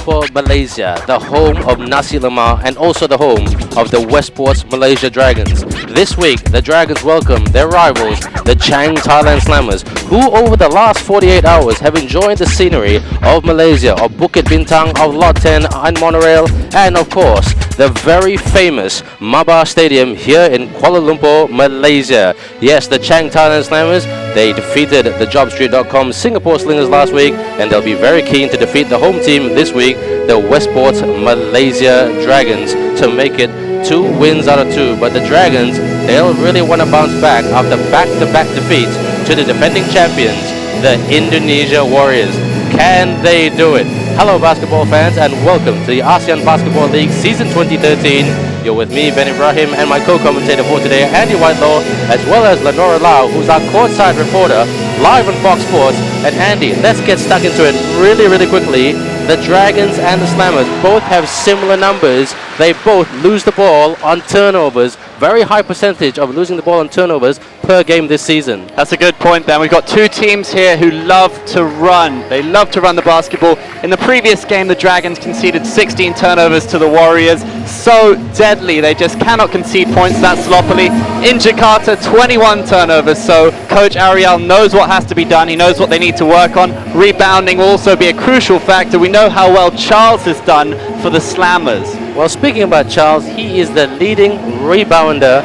Lumpur, Malaysia, the home of Nasi Lemak and also the home of the Westports Malaysia Dragons. This week, the Dragons welcome their rivals, the Chang Thailand Slammers, who over the last 48 hours have enjoyed the scenery of Malaysia, of Bukit Bintang, of Lot 10 and monorail, and of course, the very famous MABA Stadium here in Kuala Lumpur, Malaysia. Yes, the Chang Thailand Slammers, they defeated the JobStreet.com Singapore Slingers last week, and they'll be very keen to defeat the home team this week, the Westports Malaysia Dragons, to make it 2 wins out of 2. But the Dragons, they'll really want to bounce back after back-to-back defeats to the defending champions, the Indonesia Warriors. Can they do it? Hello basketball fans, and welcome to the ASEAN Basketball League Season 2013. You're with me, Ben Ibrahim, and my co-commentator for today, Andy Whitelaw, as well as Lenora Lau, who's our courtside reporter, live on Fox Sports. And Andy, let's get stuck into it really quickly. The Dragons and the Slammers both have similar numbers. They both lose the ball on turnovers. Very high percentage of losing the ball on turnovers per game this season. That's a good point, Ben. We've got two teams here who love to run. They love to run the basketball. In the previous game, the Dragons conceded 16 turnovers to the Warriors. So deadly. They just cannot concede points that sloppily. In Jakarta, 21 turnovers. So Coach Ariel knows what has to be done. He knows what they need to work on. Rebounding will also be a crucial factor. We know how well Charles has done for the Slammers. Well, speaking about Charles, he is the leading rebounder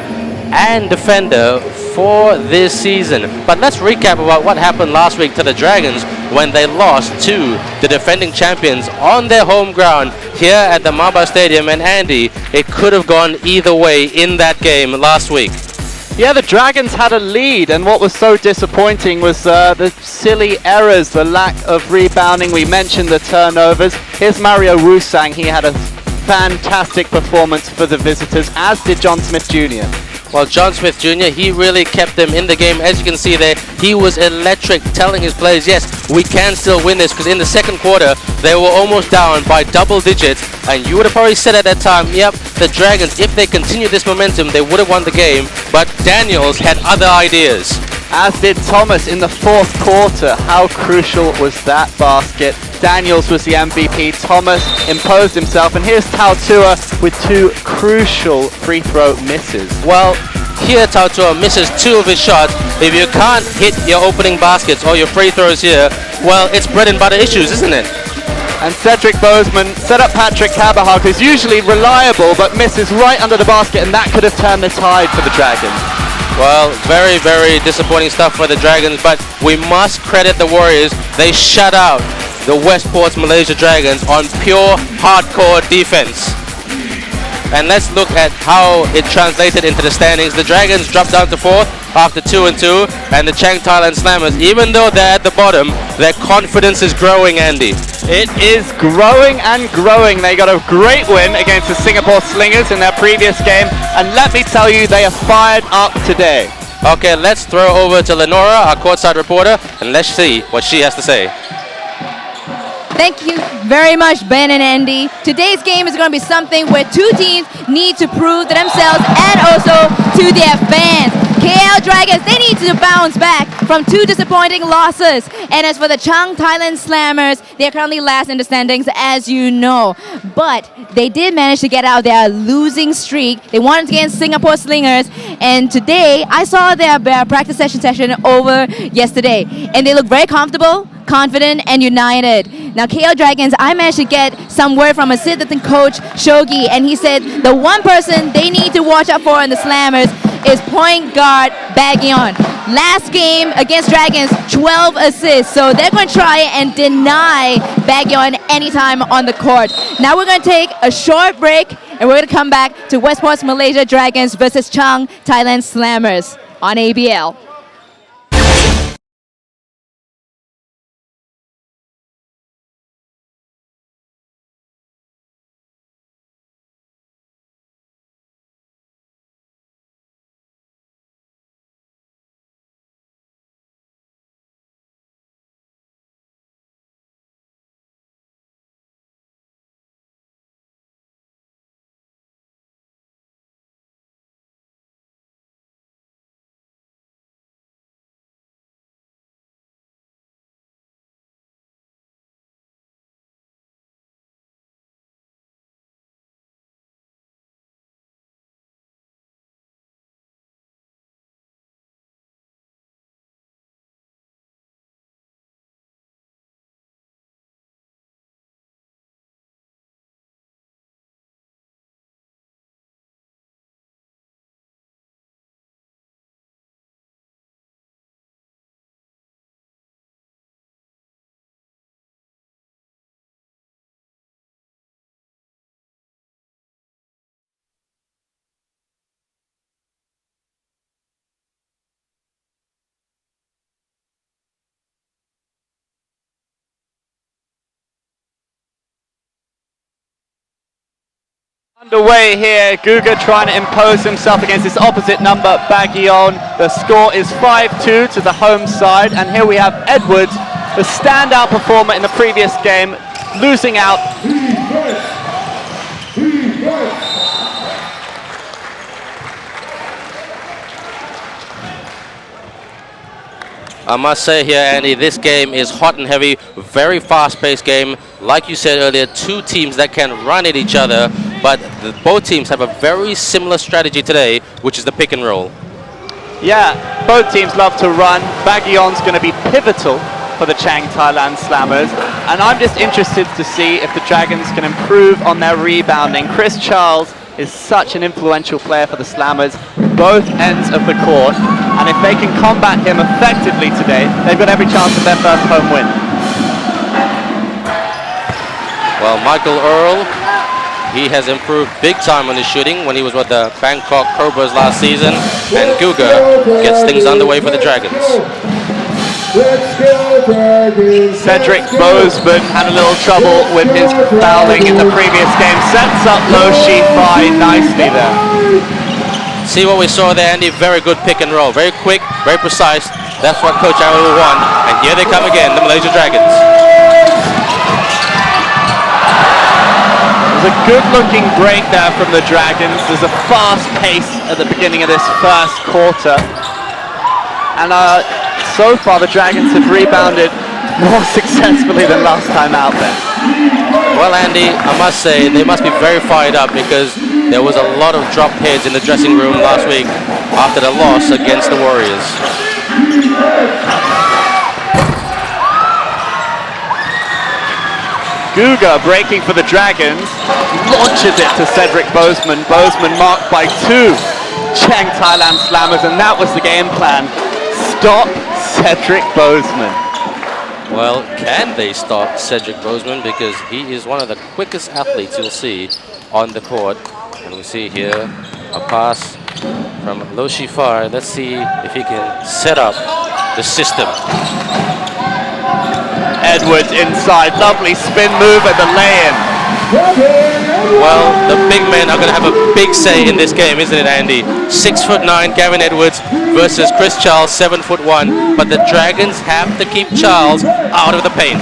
and defender for this season. But let's recap about what happened last week to the Dragons when they lost to the defending champions on their home ground here at the MABA Stadium. And Andy, it could have gone either way in that game last week. Yeah, the Dragons had a lead, and what was so disappointing was the silly errors, the lack of rebounding. We mentioned the turnovers. Here's Mario Wusang. He had a fantastic performance for the visitors, as did John Smith Jr. Well, John Smith Jr., he really kept them in the game. As you can see there, he was electric, telling his players, yes, we can still win this, because in the second quarter, they were almost down by double digits, and you would have probably said at that time, yep, the Dragons, if they continue this momentum, they would have won the game, but Daniels had other ideas. As did Thomas in the fourth quarter. How crucial was that basket? Daniels was the MVP. Thomas imposed himself, and here's Tautua with 2 crucial free throw misses. Well, here Tautua misses 2 of his shots. If you can't hit your opening baskets or your free throws here, well, it's bread and butter issues, isn't it? And Cedric Bozeman set up Patrick Cabahag, who's usually reliable, but misses right under the basket, and that could have turned the tide for the Dragons. Well, very disappointing stuff for the Dragons, but we must credit the Warriors. They shut out the Westports Malaysia Dragons on pure hardcore defense. And let's look at how it translated into the standings. The Dragons dropped down to 4th after 2-2, and the Chang Thailand Slammers, even though they're at the bottom, their confidence is growing, Andy. It is growing and growing. They got a great win against the Singapore Slingers in their previous game, and let me tell you, they are fired up today. Okay, let's throw over to Lenora, our courtside reporter, and let's see what she has to say. Thank you very much, Ben and Andy. Today's game is going to be something where 2 teams need to prove to themselves and also to their fans. KL Dragons, they need to bounce back from 2 disappointing losses. And as for the Chang Thailand Slammers, they're currently last in the standings, as you know. But they did manage to get out their losing streak. They won against Singapore Slingers. And today, I saw their practice session over yesterday. And they look very comfortable, confident, and united. Now, KL Dragons, I managed to get some word from assistant coach Shogi, and he said the one person they need to watch out for in the Slammers is point guard Bagyon. Last game against Dragons, 12 assists, so they're going to try and deny Bagyon any time on the court. Now we're going to take a short break, and we're going to come back to Westports Malaysia Dragons versus Chang Thailand Slammers on ABL. Underway here, Guga trying to impose himself against this opposite number, Baguillon. The score is 5-2 to the home side, and here we have Edwards, the standout performer in the previous game, losing out. I must say here, Andy, this game is hot and heavy, very fast-paced game. Like you said earlier, two teams that can run at each other, but both teams have a very similar strategy today, which is the pick and roll. Yeah, both teams love to run. Baguillon's going to be pivotal for the Chang Thailand Slammers, and I'm just interested to see if the Dragons can improve on their rebounding. Chris Charles is such an influential player for the Slammers, both ends of the court, and if they can combat him effectively today, they've got every chance of their first home win. Well, Michael Earl, he has improved big time on his shooting when he was with the Bangkok Cobras last season, and Guga gets things underway for the Dragons. Cedric Bozeman had a little trouble with his fouling in the previous game, sets up Lo Shi-Fai nicely there. See what we saw there, Andy? Very good pick and roll. Very quick, very precise. That's what Coach Aaron will want. And here they come again, the Malaysia Dragons. There's a good-looking break there from the Dragons. There's a fast pace at the beginning of this first quarter. And so far, the Dragons have rebounded more successfully than last time out there. Well, Andy, I must say, they must be very fired up because there was a lot of dropped heads in the dressing room last week after the loss against the Warriors. Guga breaking for the Dragons, launches it to Cedric Bozeman. Bozeman marked by two Chang Thailand Slammers, and that was the game plan. Stop Cedric Bozeman. Well, can they stop Cedric Bozeman? Because he is one of the quickest athletes you'll see on the court. And we see here a pass from Lo Shi-Fai. Let's see if he can set up the system. Edwards inside, lovely spin move at the lay-in. Well, the big men are going to have a big say in this game, isn't it, Andy? 6'9" Gavin Edwards versus Chris Charles, 7'1", but the Dragons have to keep Charles out of the paint.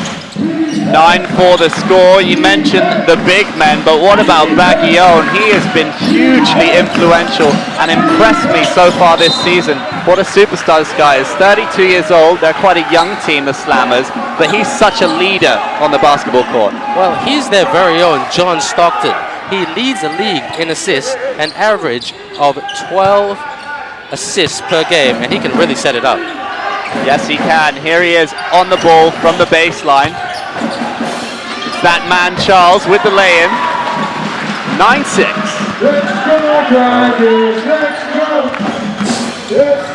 9-4 the score. You mentioned the big men, but what about Baguillon? He has been hugely influential and impressed me so far this season. What a superstar this guy is. 32 years old. They're quite a young team, the Slammers, but he's such a leader on the basketball court. Well, he's their very own John Stockton. He leads the league in assists, an average of 12 assists per game, and he can really set it up. Yes, he can. Here he is on the ball from the baseline. It's that man, Charles, with the lay-in. 9-6.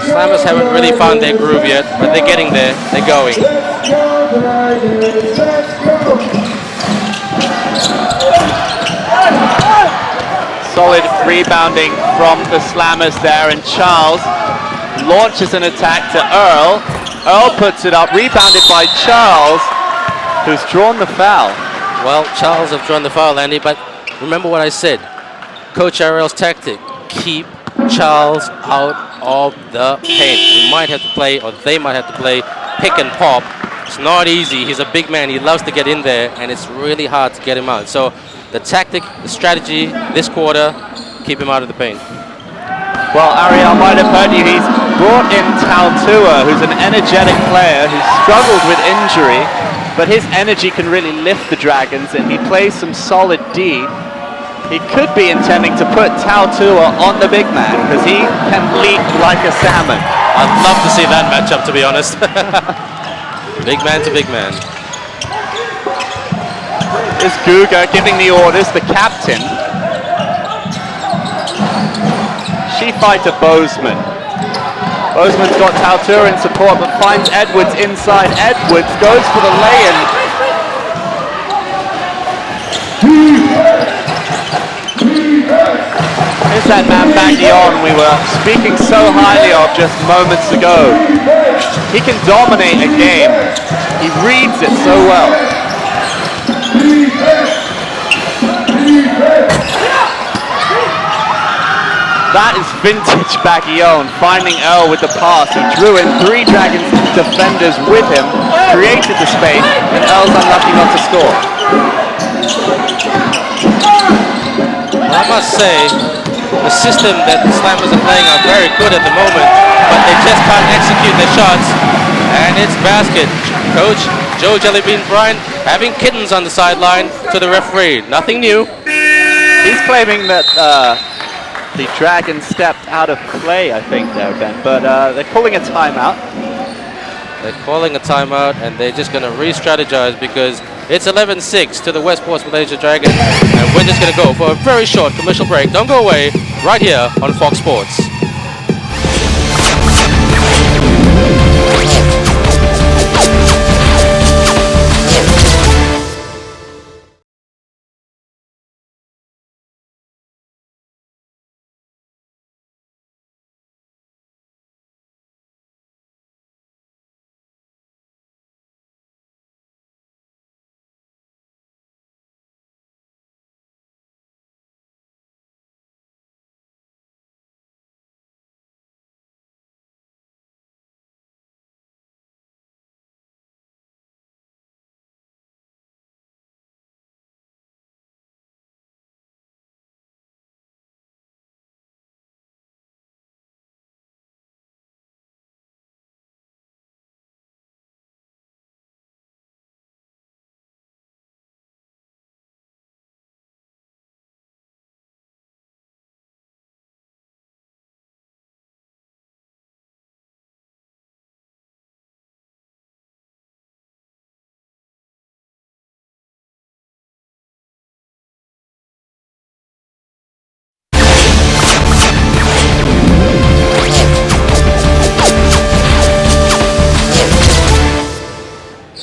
Slammers haven't really found their groove yet, but they're getting there. They're going. Solid rebounding from the Slammers there, and Charles launches an attack to Earl. Earl puts it up, rebounded by Charles, who's drawn the foul. Well, Charles have drawn the foul, Andy, but remember what I said. Coach Ariel's tactic, keep Charles out of the paint. We might have to play, or they might have to play, pick and pop. It's not easy. He's a big man. He loves to get in there, and it's really hard to get him out. So the tactic, the strategy this quarter, keep him out of the paint. Well, Ariel might have heard you. He's brought in Tautua, who's an energetic player who's struggled with injury, but his energy can really lift the Dragons, and he plays some solid D. He could be intending to put Tautua on the big man, because he can leap like a salmon. I'd love to see that matchup, to be honest. Big man to big man. Is Guga giving the orders, the captain. Shi-Fai to Bozeman. Bozeman's got Tautua in support, but finds Edwards inside. Edwards goes for the lay-in. Here's that man Baguillon we were speaking so highly of just moments ago. He can dominate a game. He reads it so well. That is vintage Baguillon, finding Earl with the pass. He drew in 3 Dragons defenders with him, created the space, and Earl's unlucky not to score. Well, I must say, the system that the Slammers are playing are very good at the moment, but they just can't execute their shots, and it's basket. Coach Joe Jellybean Bryant having kittens on the sideline to the referee. Nothing new. He's claiming that the Dragons stepped out of play, I think, there, Ben, but they're calling a timeout. They're calling a timeout, and they're just going to re-strategize because it's 11-6 to the Westports Malaysia Dragons, and we're just going to go for a very short commercial break. Don't go away, right here on Fox Sports.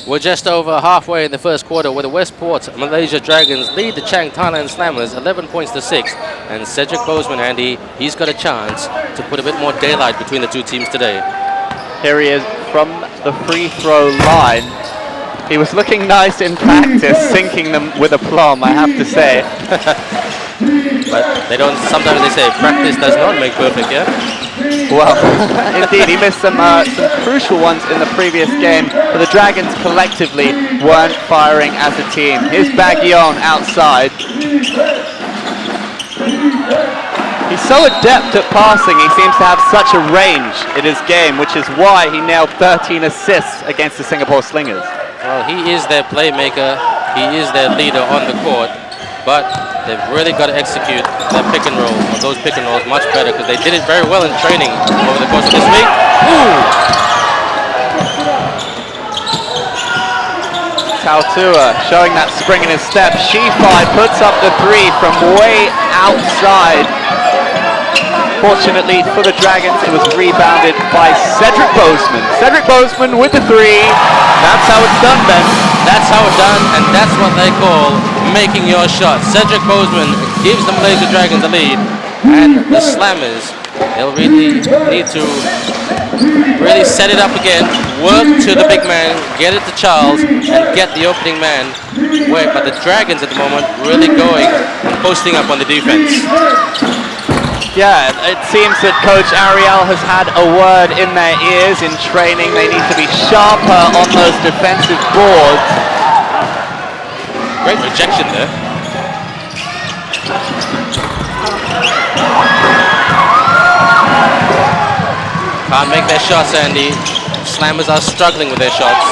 We're just over halfway in the first quarter where the Westports Malaysia Dragons lead the Chang Thailand Slammers 11 points to 6. And Cedric Bozeman, Andy, he's got a chance to put a bit more daylight between the two teams today. Here he is from the free throw line. He was looking nice in practice, sinking them with aplomb, I have to say. But they don't, sometimes they say practice does not make perfect, yeah? Well, indeed, he missed some crucial ones in the previous game, but the Dragons collectively weren't firing as a team. Here's Baguillon outside. He's so adept at passing, he seems to have such a range in his game, which is why he nailed 13 assists against the Singapore Slingers. Well, he is their playmaker, he is their leader on the court, but they've really got to execute that pick and roll, or those pick and rolls, much better, because they did it very well in training over the course of this week. Ooh! Tautua showing that spring in his step. Shifai puts up the 3 from way outside. Fortunately for the Dragons, it was rebounded by Cedric Bozeman. Cedric Bozeman with the 3. That's how it's done, Ben. That's how it's done, and that's what they call making your shot. Cedric Bozeman gives the Malaysia Dragons the lead, and the Slammers, they'll really need to really set it up again, work to the big man, get it to Charles, and get the opening man. But the Dragons at the moment really going and posting up on the defense. Yeah, it seems that Coach Ariel has had a word in their ears in training. They need to be sharper on those defensive boards. Great rejection there. Can't make their shots, Andy. Slammers are struggling with their shots.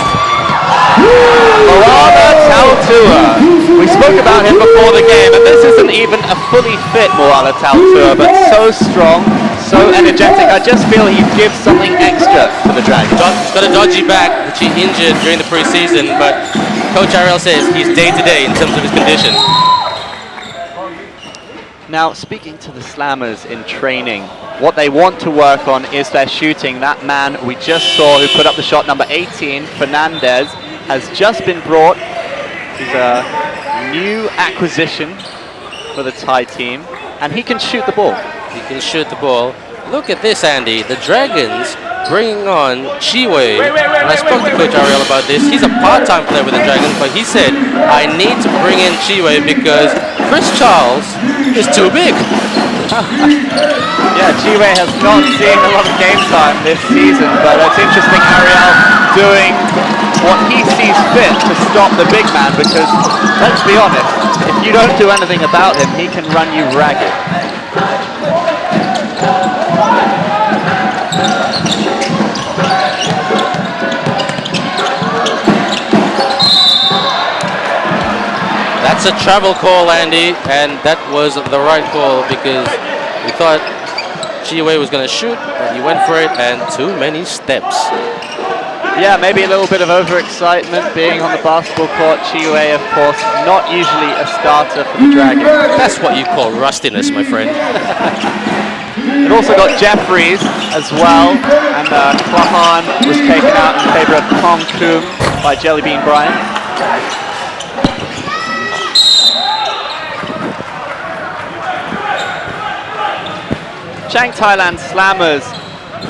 Moana Tautua. We spoke about him before the game, and this isn't even a fully fit Moana Tautua, but so strong, so energetic. I just feel he gives something extra to the Dragons. He's got a dodgy back, which he injured during the preseason, but Coach Ariel says he's day-to-day in terms of his condition. Now, speaking to the Slammers in training, what they want to work on is their shooting. That man we just saw who put up the shot, number 18, Fernandez, has just been brought. He's a new acquisition for the Thai team, and he can shoot the ball. He can shoot the ball. Look at this, Andy. The Dragons bringing on Chiwei. And I spoke to Coach Ariel about this. He's a part-time player with the Dragons, but he said, I need to bring in Chiwei because Chris Charles is too big. Yeah, Chiwei has not seen a lot of game time this season, but it's interesting Ariel doing what he sees fit to stop the big man, because let's be honest, if you don't do anything about him, he can run you ragged. That's a travel call, Andy, and that was the right call because we thought Chiwei was going to shoot, but he went for it, and too many steps. Yeah, maybe a little bit of overexcitement being on the basketball court. Chiwei, of course, not usually a starter for the Dragons. That's what you call rustiness, my friend. It also got Jeffries as well, and Klahan was taken out in favour of Kong Koom by Jellybean Bryant. Chang Thailand Slammers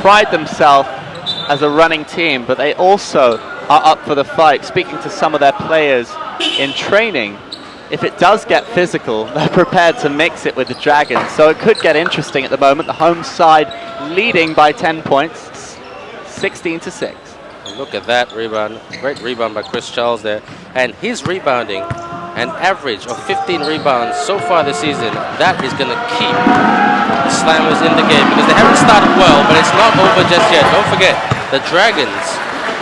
pride themselves as a running team, but they also are up for the fight. Speaking to some of their players in training, if it does get physical, they're prepared to mix it with the Dragons. So it could get interesting at the moment. The home side leading by 10 points, 16-6. Look at that rebound. Great rebound by Chris Charles there. And his rebounding, an average of 15 rebounds so far this season, that is going to keep the Slammers in the game because they haven't started well, but it's not over just yet. Don't forget, the Dragons,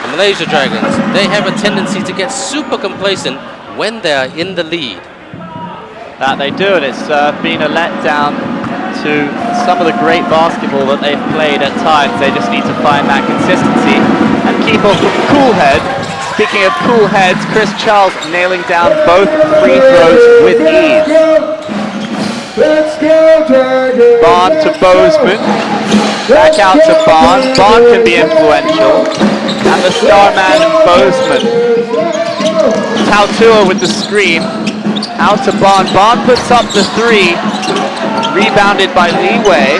the Malaysia Dragons, they have a tendency to get super complacent when they are in the lead. That they do, and it's been a letdown to some of the great basketball that they've played at times. They just need to find that consistency and keep off with cool head. Speaking of cool heads, Chris Charles nailing down both free throws with ease. Barn to Bozeman, back out to Barn. Barn can be influential, and the star man Bozeman. Tautua with the screen, out to Barn. Barn puts up the three, rebounded by Li Wei.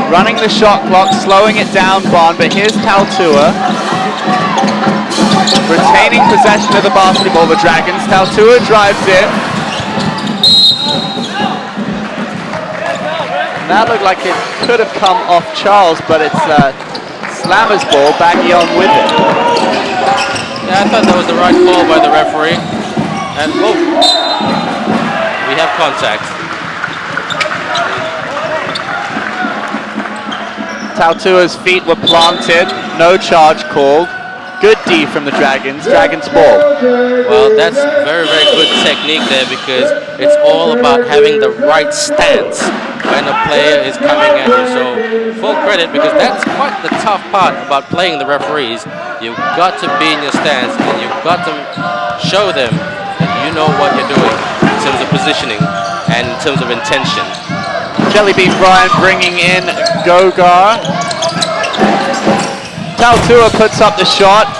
Running the shot clock, slowing it down, Barn, but here's Tautua. Retaining possession of the basketball, the Dragons. Tautua drives in. And that looked like it could have come off Charles, but it's Slammer's ball, Baggy on with it. Yeah, I thought that was the right call by the referee. And oh, we have contact. Tautua's feet were planted, no charge called. Good D from the Dragons, Dragons ball. Well, that's very, very good technique there because it's all about having the right stance when a player is coming at you. So full credit because that's quite the tough part about playing the referees. You've got to be in your stance and you've got to show them that you know what you're doing in terms of positioning and in terms of intention. Jellybean Bryant bringing in Gogar. Tautua puts up the shot.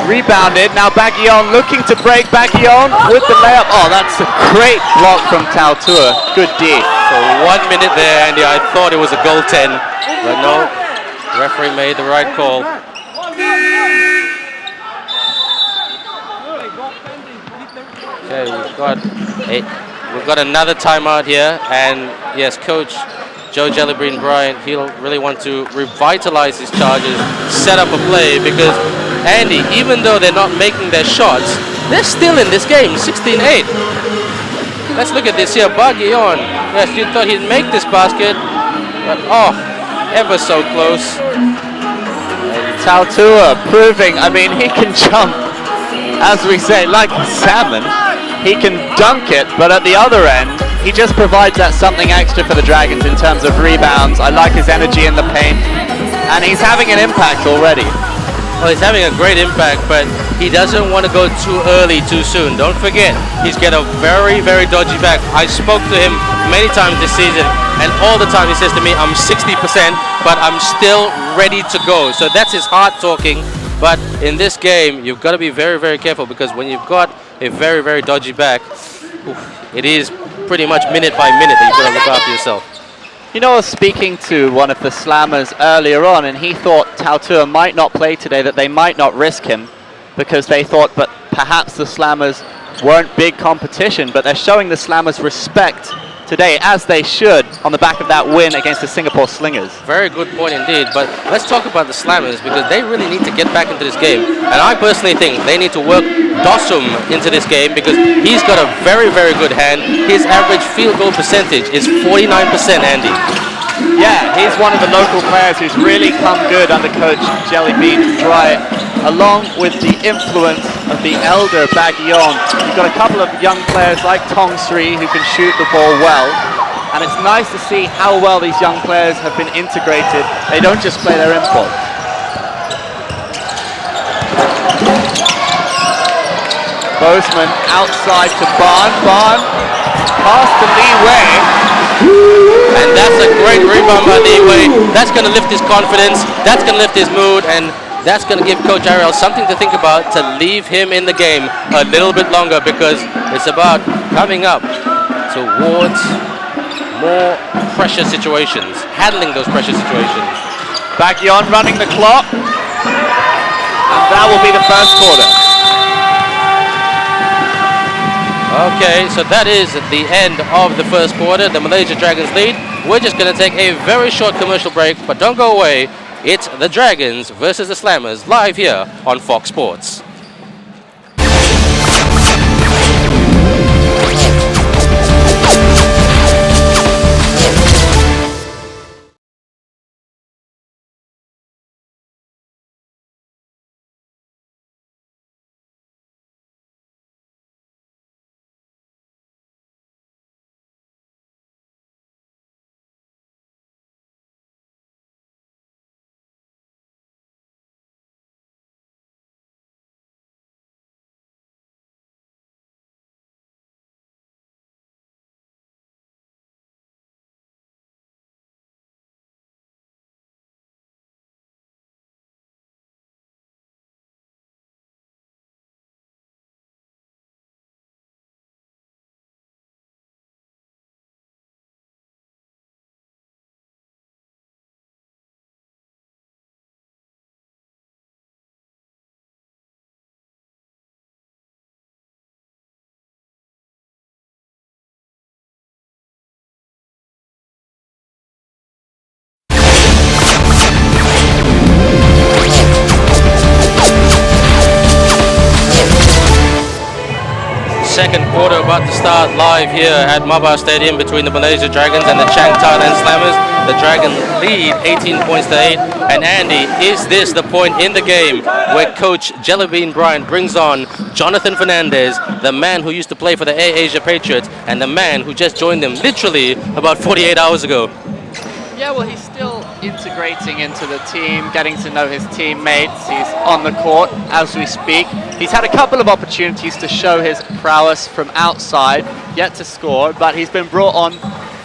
Rebounded. Now Baggion looking to break. Baggion with the layup. Oh, that's a great block from Tautua. Good D. For 1 minute there, Andy, I thought it was a goaltend, but no, the referee made the right call. Okay, we've got another timeout here, and yes, Coach Joe Jellybean Bryant, he'll really want to revitalize his Chargers, set up a play, because Andy, even though they're not making their shots, they're still in this game, 16-8. Let's look at this here, Baggion. Yes, you thought he'd make this basket, but oh, ever so close. Tautua proving, I mean, he can jump, as we say, like a salmon. He can dunk it, but at the other end, he just provides that something extra for the Dragons in terms of rebounds. I like his energy in the paint, and he's having an impact already. Well, he's having a great impact, but he doesn't want to go too early, too soon. Don't forget, he's got a very, very dodgy back. I spoke to him many times this season, and all the time he says to me, I'm 60%, but I'm still ready to go. So that's his heart talking. But in this game, you've got to be very, very careful, because when you've got a very, very dodgy back, it is pretty much minute by minute that you've got to look after yourself. You know, I was speaking to one of the Slammers earlier on, and he thought Tautua might not play today, that they might not risk him, because they thought, but perhaps the Slammers weren't big competition, but they're showing the Slammers respect today, as they should, on the back of that win against the Singapore Slingers. Very good point indeed, but let's talk about the Slammers because they really need to get back into this game. And I personally think they need to work Dossum into this game because he's got a very, very good hand. His average field goal percentage is 49%, Andy. Yeah, he's one of the local players who's really come good under coach Jellybean Dry, along with the influence of the elder Bagyon. You've got a couple of young players like Tong Sri who can shoot the ball well, and it's nice to see how well these young players have been integrated. They don't just play their import. Bozeman outside to Barn. Pass to Lee Wei. And that's a great rebound by Lee Wei. That's going to lift his confidence. That's going to lift his mood. And that's going to give Coach Ariel something to think about to leave him in the game a little bit longer because it's about coming up towards more pressure situations, handling those pressure situations. Bagyon running the clock. And that will be the first quarter. Okay, so that is the end of the first quarter. The Malaysia Dragons lead. We're just going to take a very short commercial break, but don't go away. It's the Dragons versus the Slammers live here on Fox Sports. Second quarter about to start live here at MABA Stadium between the Malaysia Dragons and the Chang Thailand Slammers. The Dragons lead 18 points to 8. And Andy, is this the point in the game where Coach Jellybean Bryant brings on Jonathan Fernandez, the man who used to play for the Air Asia Patriots and the man who just joined them literally about 48 hours ago? Yeah, well, he's still integrating into the team, getting to know his teammates. He's on the court as we speak. He's had a couple of opportunities to show his prowess from outside, yet to score, but he's been brought on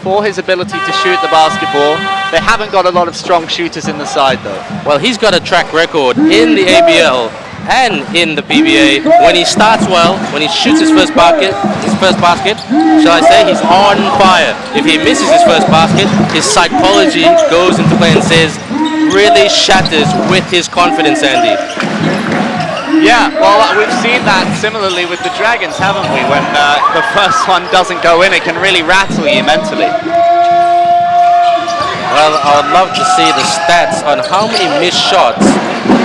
for his ability to shoot the basketball. They haven't got a lot of strong shooters in the side, though. Well, he's got a track record in the ABL and in the PBA. When he starts well, when he shoots his first basket, shall I say, he's on fire. If he misses his first basket, his psychology goes into play and says, really shatters with his confidence, Andy. Yeah, well, we've seen that similarly with the Dragons, haven't we? When the first one doesn't go in, it can really rattle you mentally. Well, I would love to see the stats on how many missed shots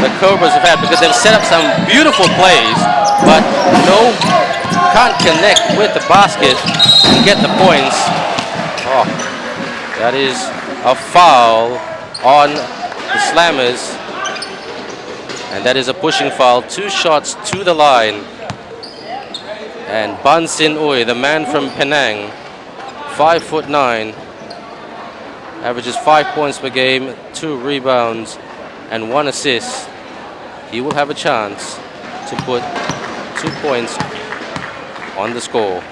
the Cobras have had because they've set up some beautiful plays, but can't connect with the basket and get the points. Oh, that is a foul on the Slammers. And that is a pushing foul. 2 shots to the line. And Ban Sin Ui, the man from Penang, 5'9", averages 5 points per game, 2 rebounds, and 1 assist. He will have a chance to put 2 points on the score.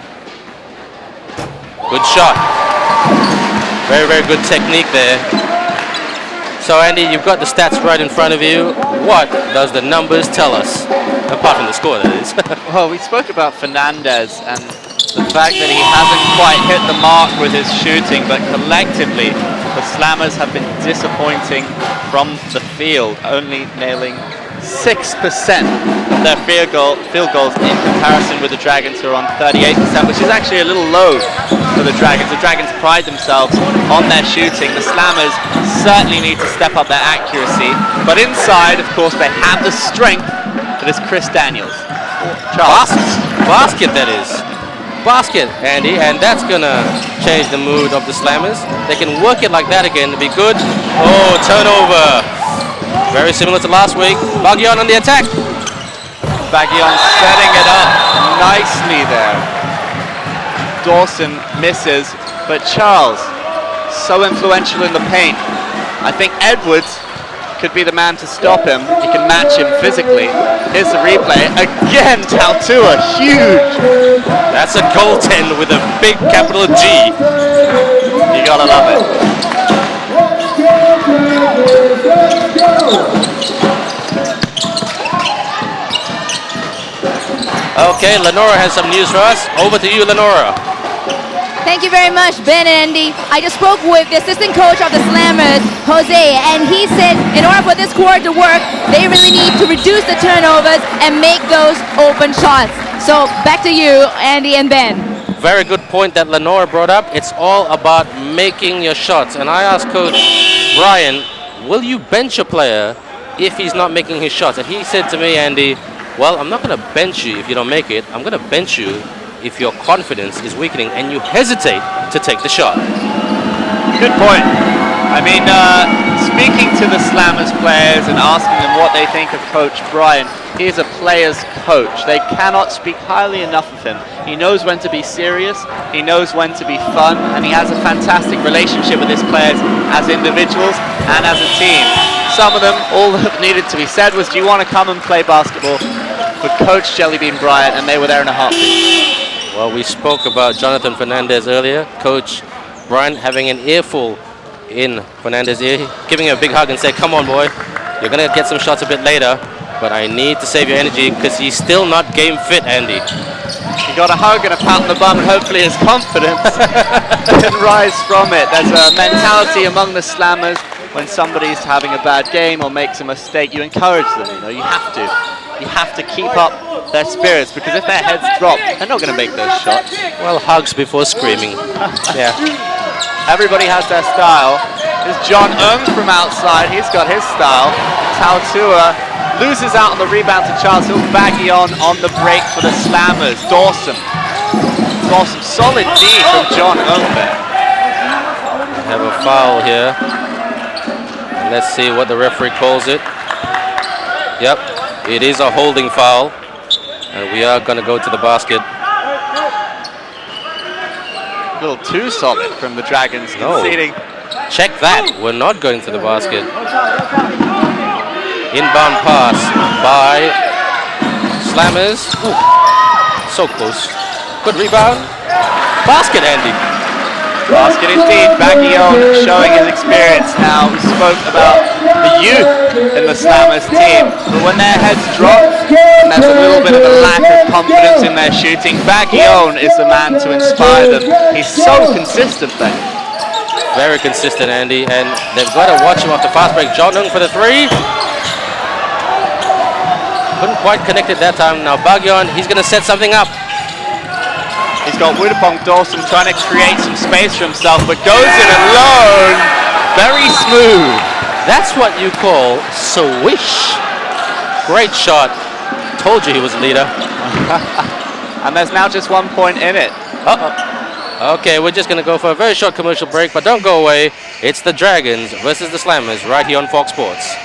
Good shot. Very, very good technique there. So Andy, you've got the stats right in front of you. What does the numbers tell us? Apart from the score, that is. Well, we spoke about Fernandez and the fact that he hasn't quite hit the mark with his shooting, but collectively, the Slammers have been disappointing from the field, only nailing 6% of their field goals in comparison with the Dragons, who are on 38%, which is actually a little low for the Dragons. The Dragons pride themselves on their shooting. The Slammers certainly need to step up their accuracy. But inside, of course, they have the strength that is Chris Daniels. Basket, that is. Basket, Andy, and that's gonna change the mood of the Slammers. They can work it like that again to be good. Oh, turnover. Very similar to last week. Bagyon on the attack. Bagyon setting it up nicely there. Dawson misses, but Charles, so influential in the paint. I think Edwards could be the man to stop him. He can match him physically. Here's the replay. Again, Tautua, huge. That's a goaltend with a big capital G. You gotta love it. Okay, Lenora has some news for us. Over to you, Lenora. Thank you very much, Ben and Andy. I just spoke with the assistant coach of the Slammers, Jose, and he said in order for this core to work, they really need to reduce the turnovers and make those open shots. So back to you, Andy and Ben. Very good point that Lenora brought up. It's all about making your shots. And I asked Coach Brian, will you bench a player if he's not making his shots? And he said to me, Andy, well, I'm not going to bench you if you don't make it. I'm going to bench you if your confidence is weakening and you hesitate to take the shot. Good point. I mean, speaking to the Slammers players and asking them what they think of Coach Brian, he is a player's coach. They cannot speak highly enough of him. He knows when to be serious, he knows when to be fun, and he has a fantastic relationship with his players as individuals and as a team. Some of them, all that needed to be said was, do you want to come and play basketball with Coach Jellybean Bryant? And they were there in a heartbeat. Well, we spoke about Jonathan Fernandez earlier. Coach Brian having an earful in Fernandez's ear, giving him a big hug and say, come on, boy, you're going to get some shots a bit later, but I need to save your energy because he's still not game fit, Andy. He got a hug and a pat on the bum, and hopefully his confidence can rise from it. There's a mentality among the Slammers when somebody's having a bad game or makes a mistake, you encourage them, you know, you have to. You have to keep up their spirits, because if their heads drop, they're not going to make those shots. Well, hugs before screaming. Yeah. Everybody has their style. There's John Ng from outside. He's got his style. Tautua loses out on the rebound to Charles Hill. Bagyon on the break for the Slammers. Dawson, solid D from John Ng there. We have a foul here. And let's see what the referee calls it. Yep. It is a holding foul, and we are going to go to the basket. A little too solid from the Dragons conceding. Check that. We're not going to the basket. Inbound pass by Slammers. Ooh, so close. Good rebound. Basket, Andy. Basket indeed. Bagyon showing his experience now. We spoke about the youth in the Slammers team, but when their heads drop and there's a little bit of a lack of confidence in their shooting, Bagyon is the man to inspire them. He's so consistent there. Very consistent, Andy, and they've got to watch him off the fast break. John Ng for the three. Couldn't quite connect it that time. Now Bagyon, he's going to set something up. He's got Woodapong Dawson trying to create some space for himself, but goes in alone. Very smooth. That's what you call swish. Great shot. Told you he was a leader. And there's now just 1 point in it. Okay, we're just going to go for a very short commercial break, but don't go away. It's the Dragons versus the Slammers right here on Fox Sports.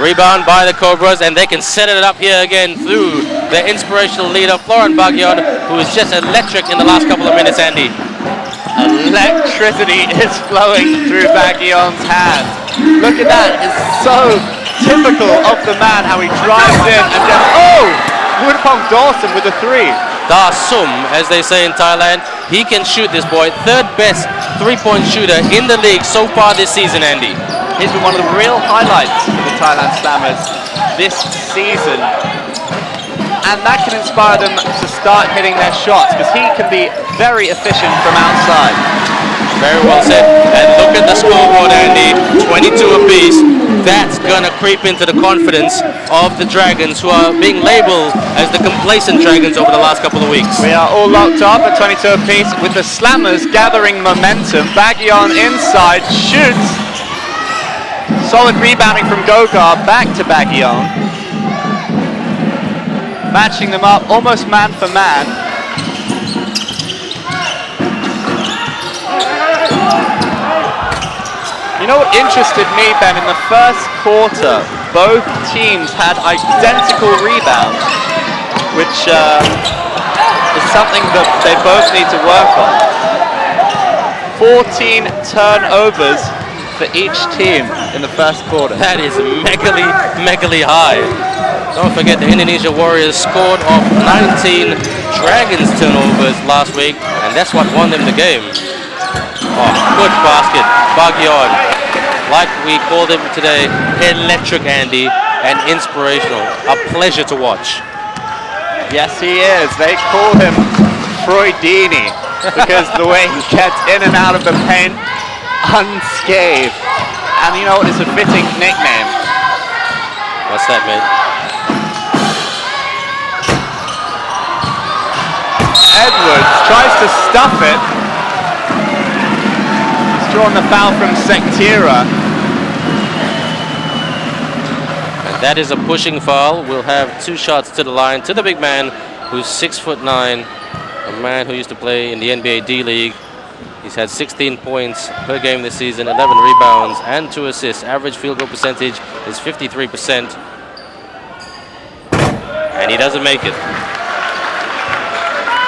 Rebound by the Cobras, and they can set it up here again through their inspirational leader, Florent Bagyon, who is just electric in the last couple of minutes, Andy. Electricity is flowing through Bagyon's hands. Look at that, it's so typical of the man, how he drives in and just, oh! Woodpong Dawson with a 3. Da Sum, as they say in Thailand, he can shoot this boy. Third best three-point shooter in the league so far this season, Andy. He's been one of the real highlights of the Thailand Slammers this season. And that can inspire them to start hitting their shots, because he can be very efficient from outside. Very well said. And look at the scoreboard, Andy. 22 apiece. That's going to creep into the confidence of the Dragons, who are being labeled as the complacent Dragons over the last couple of weeks. We are all locked up at 22 apiece, with the Slammers gathering momentum. Bagyon inside, shoots. Solid rebounding from Gogar, back to Bagyon. Matching them up, almost man for man. You know what interested me, Ben? In the first quarter, both teams had identical rebounds, which is something that they both need to work on. 14 turnovers for each team in the first quarter. That is megally high. Don't forget the Indonesia Warriors scored off 19 Dragons turnovers last week, and that's what won them the game. Oh, good basket. Bagyon, like we called him today, electric, Andy, and inspirational. A pleasure to watch. Yes, he is. They call him Freudini because the way he gets in and out of the paint unscathed. And you know what, it's a fitting nickname. What's that, mate? Edwards tries to stuff it. Drawn the foul from Sektira. And that is a pushing foul. We'll have 2 shots to the line to the big man, who's 6'9", a man who used to play in the NBA D-League. He's had 16 points per game this season, 11 rebounds and 2 assists. Average field goal percentage is 53%. And he doesn't make it.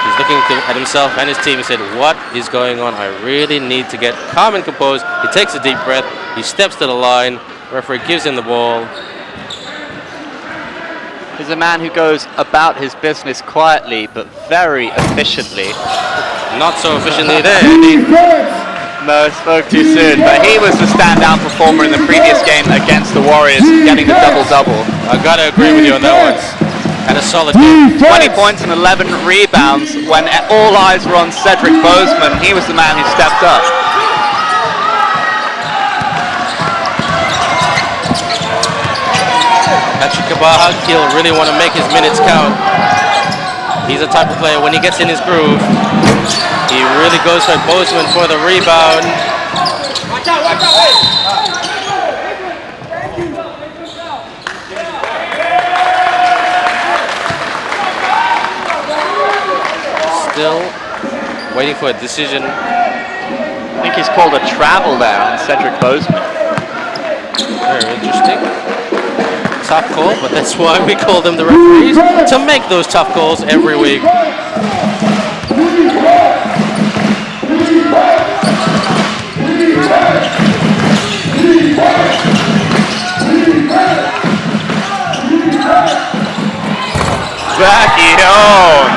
He's looking at himself and his team. He said, what is going on? I really need to get calm and composed. He takes a deep breath. He steps to the line. Referee gives him the ball. He's a man who goes about his business quietly but very efficiently. Not so efficiently there, Andy. No, spoke too soon, but he was the standout performer in the previous game against the Warriors, getting the double-double. I gotta agree with you on that one. And a solid game. 20 points and 11 rebounds when all eyes were on Cedric Bozeman. He was the man who stepped up. Patrick Kabahag, he'll really want to make his minutes count. He's the type of player, when he gets in his groove, he really goes for Bozeman for the rebound. Still waiting for a decision. I think he's called a travel there on Cedric Bozeman. Very interesting. Tough call, but that's why we call them the referees, to make those tough calls every week.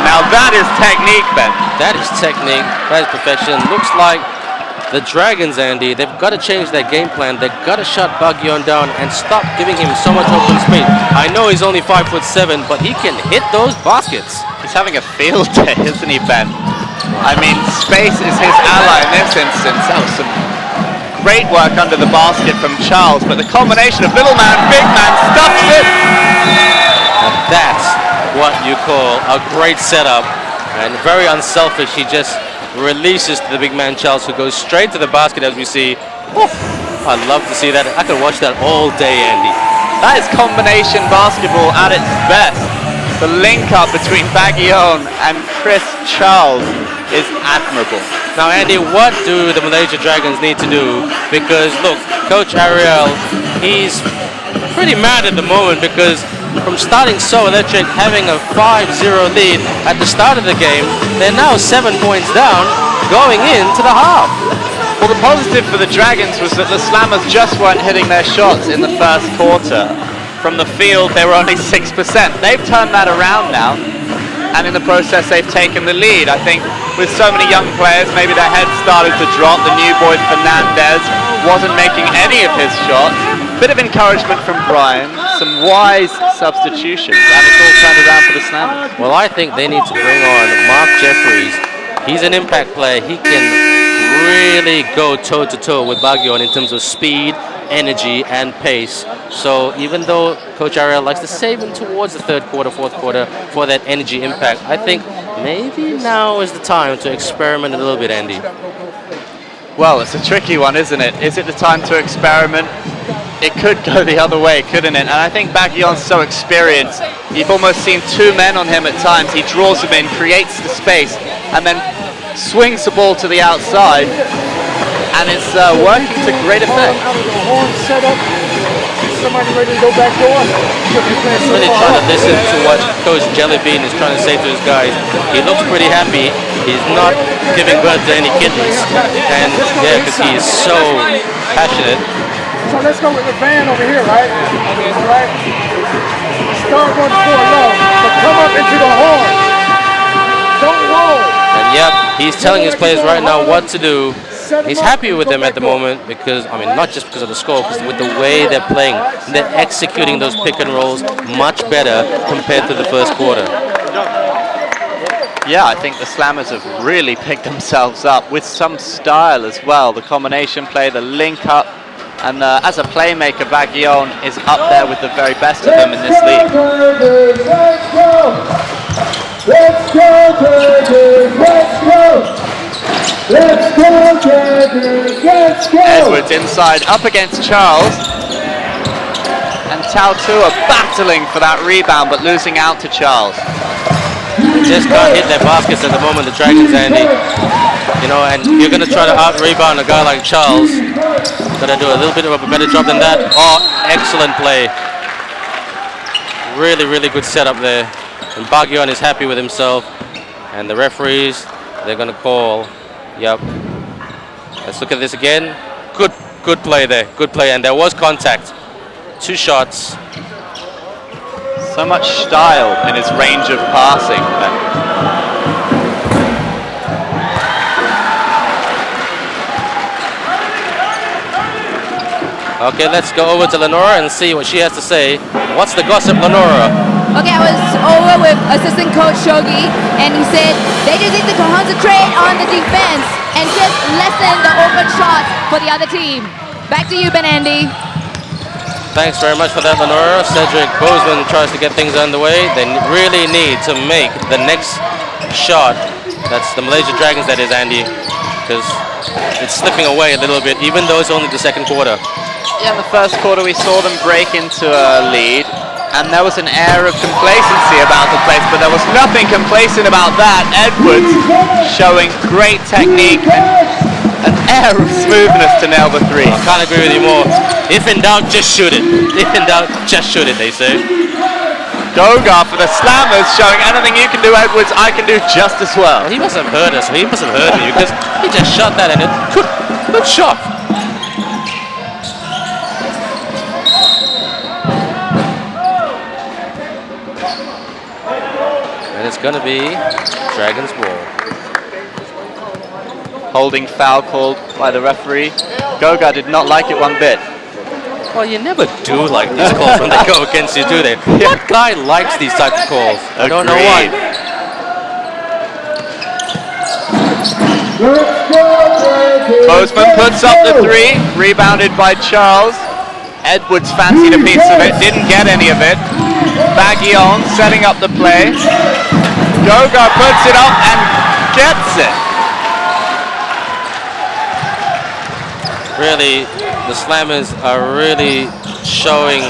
Now that is technique, Ben. That is technique, that is perfection. Looks like the Dragons, Andy, they've got to change their game plan. They've got to shut Bagyon down and stop giving him so much open space. I know he's only 5'7", but he can hit those baskets. He's having a field day, isn't he, Ben? I mean, space is his ally in this instance. That was some great work under the basket from Charles, but the combination of little man, big man, stuffs it. And that's what you call a great setup, and very unselfish. He just releases to the big man Charles, who goes straight to the basket, as we see. Oof, I'd love to see that. I could watch that all day, Andy. That is combination basketball at its best. The link up between Bagyon and Chris Charles is admirable. Now, Andy, what do the Malaysia Dragons need to do? Because look, Coach Ariel, he's pretty mad at the moment because from starting so electric, having a 5-0 lead at the start of the game, they're now 7 points down going into the half. Well, the positive for the Dragons was that the Slammers just weren't hitting their shots in the first quarter. From the field, they were only 6%. They've turned that around now, and in the process, they've taken the lead. I think with so many young players, maybe their heads started to drop. The new boy Fernandez wasn't making any of his shots. Bit of encouragement from Brian, some wise substitutions, and it's all turned around for the Slammers. Well, I think they need to bring on Mark Jeffries. He's an impact player. He can really go toe-to-toe with Baguion in terms of speed, energy, and pace. So even though Coach Ariel likes to save him towards the third quarter, fourth quarter for that energy impact, I think maybe now is the time to experiment a little bit, Andy. Well, it's a tricky one, isn't it? Is it the time to experiment? It could go the other way, couldn't it? And I think Baguion's so experienced. You've almost seen two men on him at times. He draws them in, creates the space, and then swings the ball to the outside. And it's working to great effect. Somebody ready to go back door. Really trying to listen to what Coach Jellybean is trying to say to his guys. He looks pretty happy. He's not giving birth to any kittens. And yeah, because he is so passionate. So let's go with the van over here, right? All right. Start 1-4 low. So come up into the horn. Don't roll. And yep, he's telling his players right now what to do. He's happy with them at the moment because, I mean, not just because of the score, because with the way they're playing, they're executing those pick and rolls much better compared to the first quarter. Yeah, I think the Slammers have really picked themselves up with some style as well. The combination play, the link up, and as a playmaker, Baguion is up there with the very best of them in this league. Let's go! Let's go, Tigers! Let's go! Let's go, Tigers! Let's go! Edwards inside, up against Charles. And Tautua battling for that rebound, but losing out to Charles. They just can't hit their baskets at the moment, the Dragons, Andy. You know, and you're going to try to out-rebound a guy like Charles. Got to do a little bit of a better job than that. Oh, excellent play. Really, really good setup there. And Baguion is happy with himself. And the referees, they're going to call. Yep. Let's look at this again. Good play there. Good play. And there was contact. 2 shots. So much style in his range of passing. Okay, let's go over to Lenora and see what she has to say. What's the gossip, Lenora? Okay, I was over with assistant coach Shogi, and he said they just need to concentrate on the defense and just lessen the open shots for the other team. Back to you, Ben Andy. Thanks very much for that, Lenora. Cedric Bozeman tries to get things underway. They really need to make the next shot. That's the Malaysia Dragons, that is, Andy, because it's slipping away a little bit, even though it's only the second quarter. Yeah, in the first quarter we saw them break into a lead, and there was an air of complacency about the place, but there was nothing complacent about that. Edwards showing great technique and an air of smoothness to nail the 3. I can't agree with you more. If in doubt, just shoot it. If in doubt, just shoot it, they say. Goga for the Slammers, showing anything you can do, Edwards, I can do just as well. Well, he must have heard us. He must have heard me because he just shot that and it good shot. And it's going to be Dragons ball. Holding foul called by the referee. Goga did not like it one bit. Well, you never do like these calls when they go against you, do they? Yeah. What guy likes these types of calls? I don't know why. Bozeman puts up the 3, rebounded by Charles. Edwards fancied a piece of it, didn't get any of it. Baguion setting up the play. Goga puts it up and gets it. Really, the Slammers are really showing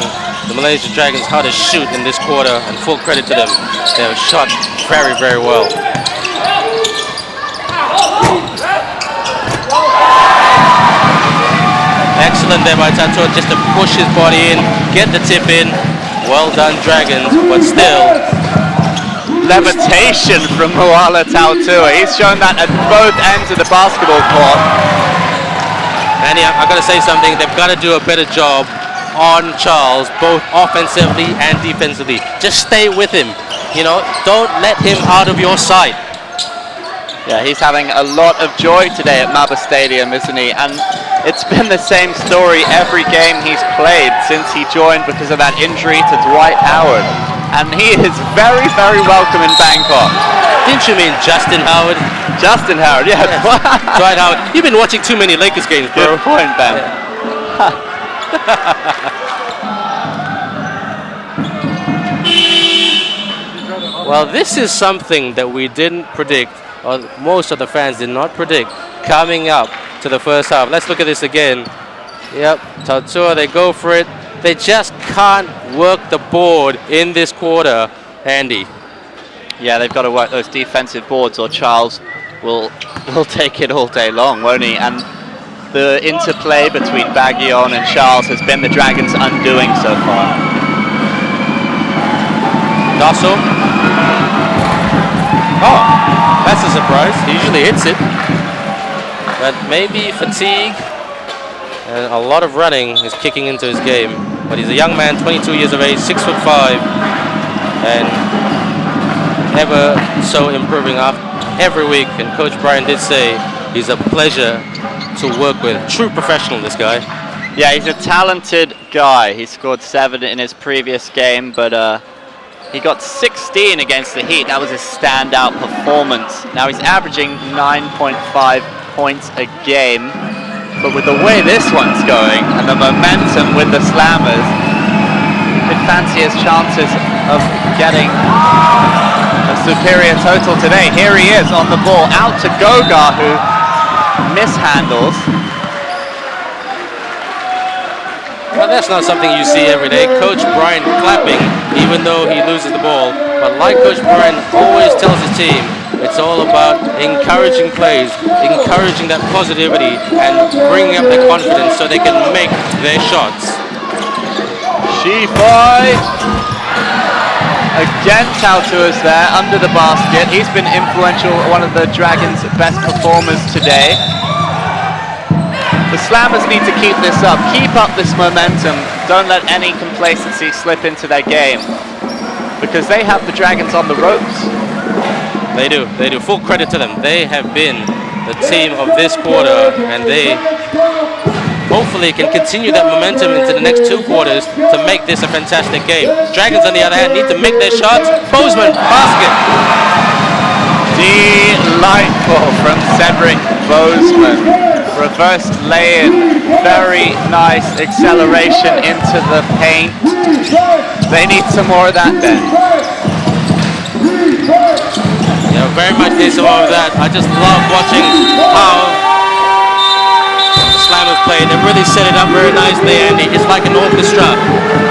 the Malaysia Dragons how to shoot in this quarter, and full credit to them. They have shot very, very well. excellent there by Tatua just to push his body in, get the tip in. Well done, Dragons, but still. Levitation from Kuala Tatua. He's shown that at both ends of the basketball court. Andy, I've got to say something. They've got to do a better job on Charles, both offensively and defensively. Just stay with him. You know, don't let him out of your sight. Yeah, he's having a lot of joy today at MABA Stadium, isn't he? And it's been the same story every game he's played since he joined because of that injury to Dwight Howard. And he is very, very welcome in Bangkok. Didn't you mean Justin Howard? Justin Howard, yeah. Yes. Dwight Howard. You've been watching too many Lakers games, bro. Good point, Ben. Yeah. Well, this is something that we didn't predict, or most of the fans did not predict, coming up to the first half. Let's look at this again. Yep, Tatua, they go for it. They just can't work the board in this quarter, Andy. Yeah, they've got to work those defensive boards or Charles will take it all day long, won't he? And the interplay between Baggion and Charles has been the Dragons' undoing so far. Dasso. Oh, that's a surprise. He usually hits it. But maybe fatigue and a lot of running is kicking into his game. But he's a young man, 22 years of age, 6'5", and ever so improving up every week. And Coach Brian did say he's a pleasure to work with. True professional, this guy. Yeah, he's a talented guy. He scored 7 in his previous game, but he got 16 against the Heat. That was his standout performance. Now he's averaging 9.5 points a game. But with the way this one's going and the momentum with the Slammers, could fancy his chances of getting a superior total today. Here he is on the ball, out to Goga, who mishandles. Well, that's not something you see every day. Coach Brian clapping, even though he loses the ball. But like Coach Brian always tells his team, it's all about encouraging plays, encouraging that positivity, and bringing up their confidence so they can make their shots. Shifai. Again, Tautua's there under the basket. He's been influential, one of the Dragons' best performers today. The Slammers need to keep this up. Keep up this momentum. Don't let any complacency slip into their game, because they have the Dragons on the ropes. They do. Full credit to them. They have been the team of this quarter, and they hopefully can continue that momentum into the next 2 quarters to make this a fantastic game. Dragons, on the other hand, need to make their shots. Bozeman, basket. Delightful from Cedric Bozeman. Reverse lay-in. Very nice acceleration into the paint. They need some more of that then. Yeah, very much need some more of that. I just love watching how the Slammers play. They really set it up very nicely, and it's like an orchestra,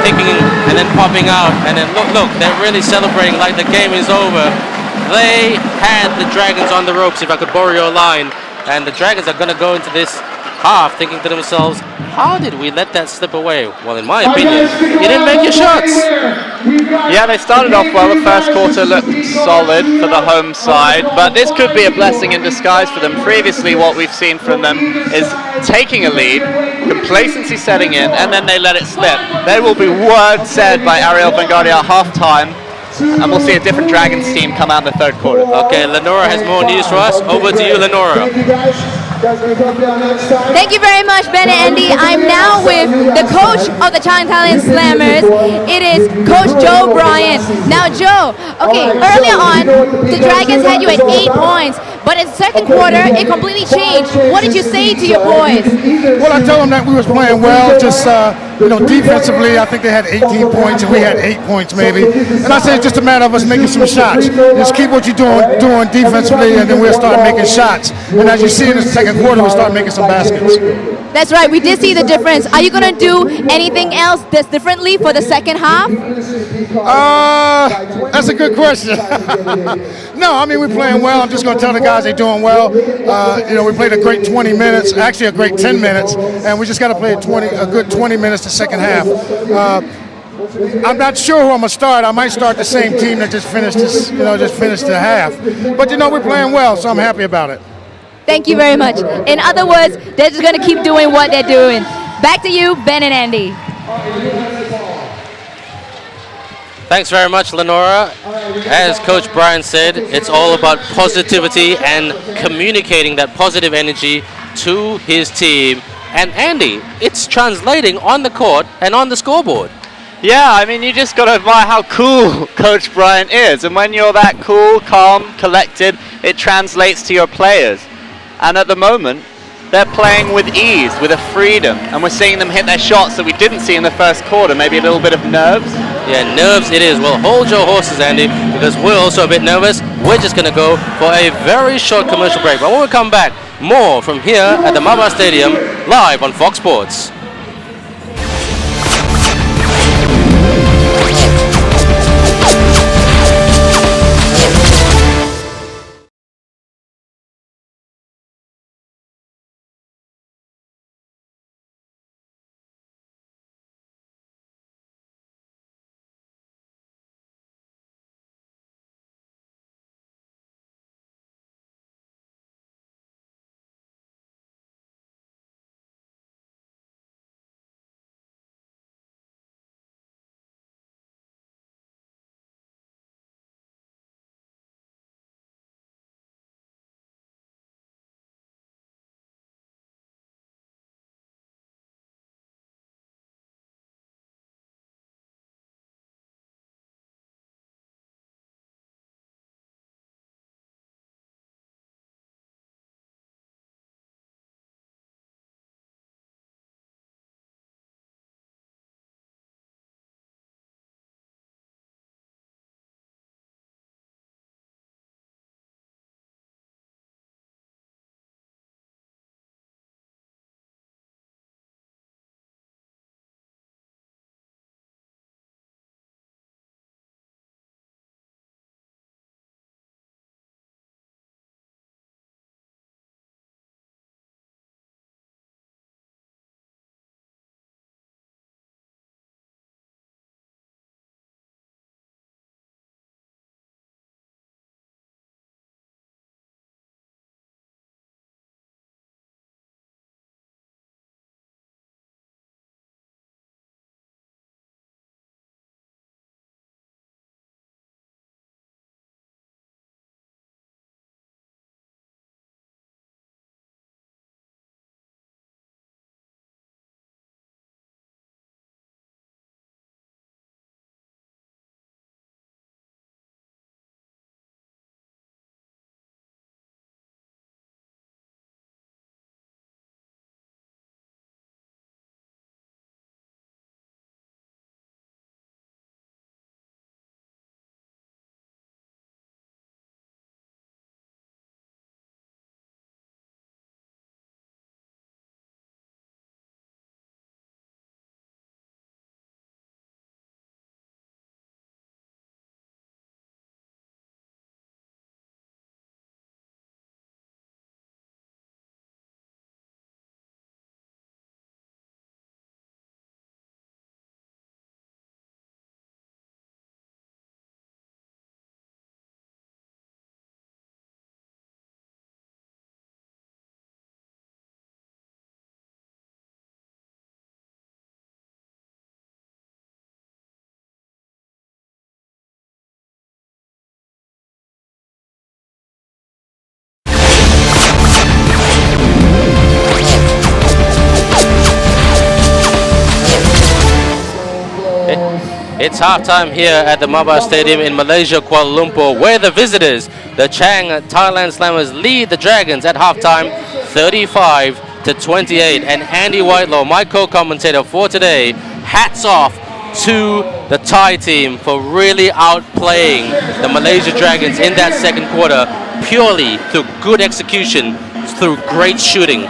picking and then popping out, and then look, they're really celebrating like the game is over. They had the Dragons on the ropes, if I could borrow your line, and the Dragons are going to go into this half thinking to themselves, how did we let that slip away? Well, in my opinion, you didn't make your shots. Yeah, they started off well. The first quarter looked solid for the home side, but this could be a blessing in disguise for them. Previously, what we've seen from them is taking a lead, complacency setting in, and then they let it slip. There will be words said by Ariel Vanguardia at halftime, and we'll see a different Dragons team come out in the 3rd quarter. Okay, Lenora has more news for us. Over to you, Lenora. Thank you very much, Ben and Andy. I'm now with the coach of the Chang Thailand Slammers. It is Coach Joe Bryant. Now, Joe, okay, earlier on, the Dragons had you at 8 points, but in the 2nd quarter, it completely changed. What did you say to your boys? Well, I told them that we was playing well, just defensively. I think they had 18 points and we had 8 points maybe. And I said it's just a matter of us making some shots. Just keep what you're doing defensively, and then we'll start making shots. And as you see in the 2nd quarter, we'll start making some baskets. That's right. We did see the difference. Are you going to do anything else that's differently for the second half? That's a good question. No, I mean, we're playing well. I'm just going to tell the guys they're doing well. We played a great 20 minutes, actually a great 10 minutes, and we just got to play a good 20 minutes the second half. I'm not sure who I'm gonna start. I might start the same team that just finished the half. But we're playing well, so I'm happy about it. Thank you very much. In other words, they're just going to keep doing what they're doing. Back to you, Ben and Andy. Thanks very much, Lenora. As Coach Brian said, it's all about positivity and communicating that positive energy to his team. And Andy, it's translating on the court and on the scoreboard. Yeah, I mean, you just got to admire how cool Coach Brian is. And when you're that cool, calm, collected, it translates to your players. And at the moment, they're playing with ease, with a freedom. And we're seeing them hit their shots that we didn't see in the first quarter. Maybe a little bit of nerves. Yeah, nerves it is. Well, hold your horses, Andy, because we're also a bit nervous. We're just going to go for a very short commercial break. But when we come back, more from here at the MABA Stadium, live on Fox Sports. It's halftime here at the MABA Stadium in Malaysia, Kuala Lumpur, where the visitors, the Chang Thailand Slammers, lead the Dragons at halftime 35-28. And Andy Whitelaw, my co-commentator for today, hats off to the Thai team for really outplaying the Malaysia Dragons in that second quarter purely through good execution, through great shooting.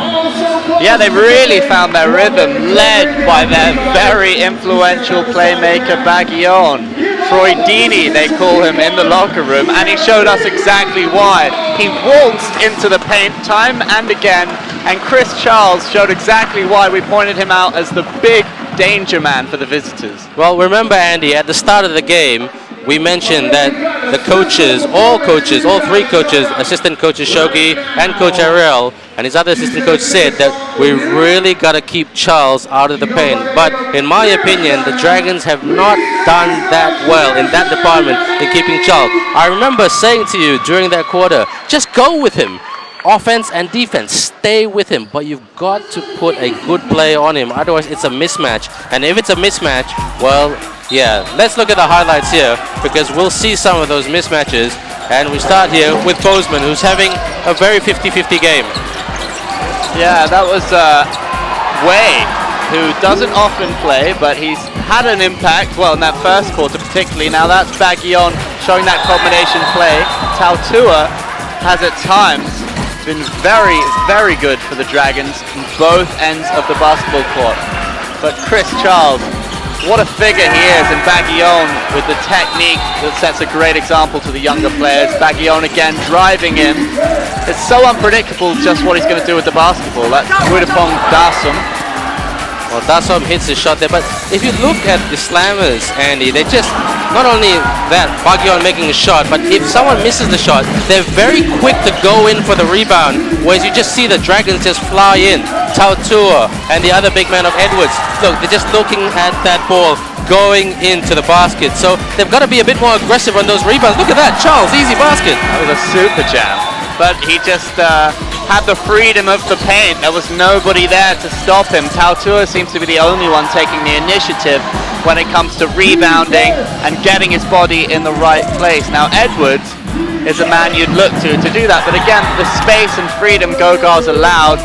Yeah, they really found their rhythm, led by their very influential playmaker Baguillon. Troy Deeney, they call him in the locker room, and he showed us exactly why. He waltzed into the paint time and again, and Chris Charles showed exactly why we pointed him out as the big danger man for the visitors. Well, remember, Andy, at the start of the game, we mentioned that the coaches, all three coaches, assistant coaches Shogi and Coach Ariel, and his other assistant coach said that we really got to keep Charles out of the paint. But in my opinion, the Dragons have not done that well in that department in keeping Charles. I remember saying to you during that quarter, just go with him. Offense and defense, stay with him, but you've got to put a good play on him, otherwise it's a mismatch. And if it's a mismatch, well, yeah, let's look at the highlights here, because we'll see some of those mismatches. And we start here with Bozeman, who's having a very 50-50 game. Yeah, that was Wade, who doesn't often play, but he's had an impact, well, in that first quarter particularly. Now that's Baguillon showing that combination play. Tautua has at times been very, very good for the Dragons in both ends of the basketball court. But Chris Charles, what a figure he is, and Baguillon with the technique that sets a great example to the younger players. Baguillon again driving in. It's so unpredictable just what he's going to do with the basketball. That's Widapong Dasum. Well, Dasum hits his shot there, but if you look at the Slammers, Andy, they just, not only that, Baguillon making a shot, but if someone misses the shot, they're very quick to go in for the rebound, whereas you just see the Dragons just fly in. Tautua and the other big man of Edwards, look, they're just looking at that ball going into the basket, so they've got to be a bit more aggressive on those rebounds. Look at that, Charles, easy basket. That was a super jam, but he just had the freedom of the paint. There was nobody there to stop him. Tautua seems to be the only one taking the initiative when it comes to rebounding and getting his body in the right place. Now Edwards is a man you'd look to do that, but again, the space and freedom Gogar's allowed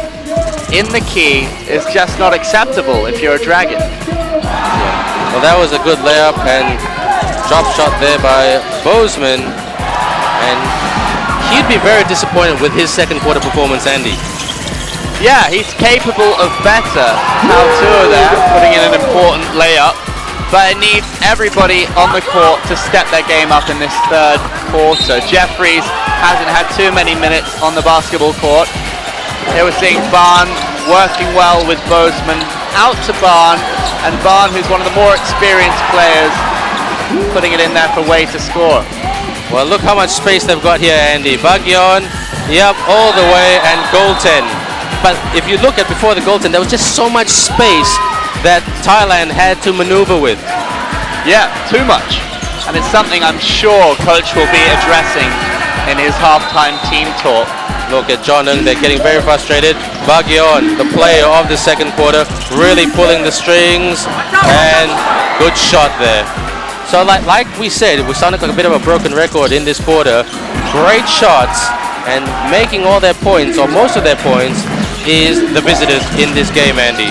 in the key is just not acceptable if you're a Dragon. Well, that was a good layup and drop shot there by Bozeman, and he'd be very disappointed with his second quarter performance, Andy. Yeah, he's capable of better. Tautua there, putting in an important layup, but it needs everybody on the court to step their game up in this third quarter. Jeffries hasn't had too many minutes on the basketball court. Here we're seeing Barn working well with Bozeman, out to Barn, and Barn, who's one of the more experienced players, putting it in there for Wade to score. Well, look how much space they've got here, Andy. Baguillon, yep, all the way, and goaltend. But if you look at before the goaltend, there was just so much space that Thailand had to maneuver with. Yeah, too much. And it's something I'm sure Coach will be addressing in his halftime team talk. Look at John Ng, they're getting very frustrated. Baguillon, the player of the second quarter, really pulling the strings, and good shot there. So like we said, we sounded like a bit of a broken record in this quarter. Great shots, and making all their points, or most of their points, is the visitors in this game, Andy.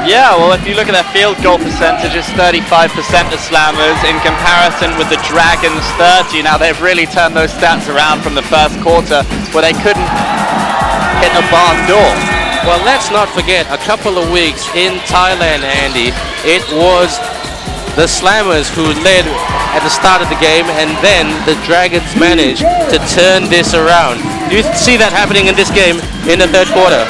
Yeah, well, if you look at their field goal percentage, it's 35% the Slammers in comparison with the Dragons 30. Now, they've really turned those stats around from the first quarter where they couldn't hit a barn door. Well, let's not forget, a couple of weeks in Thailand, Andy, it was the Slammers who led at the start of the game, and then the Dragons managed to turn this around. Do you see that happening in this game in the third quarter?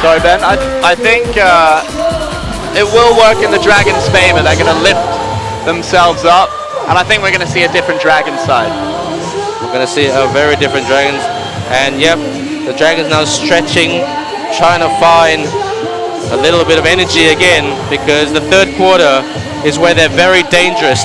Sorry, Ben. I think it will work in the Dragons' favor. They're going to lift themselves up, and I think we're going to see a different Dragons side. We're going to see a very different Dragons, and yep, the Dragons now stretching, trying to find a little bit of energy again, because the third quarter is where they're very dangerous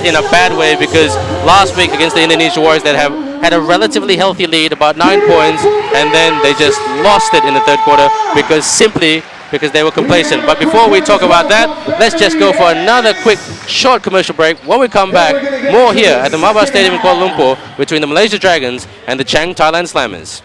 in a bad way, because last week against the Indonesia Warriors that have had a relatively healthy lead, about 9 points, and then they just lost it in the third quarter because they were complacent. But before we talk about that, let's just go for another quick short commercial break. When we come back, more here at the MABA Stadium in Kuala Lumpur between the Malaysia Dragons and the Chang Thailand Slammers.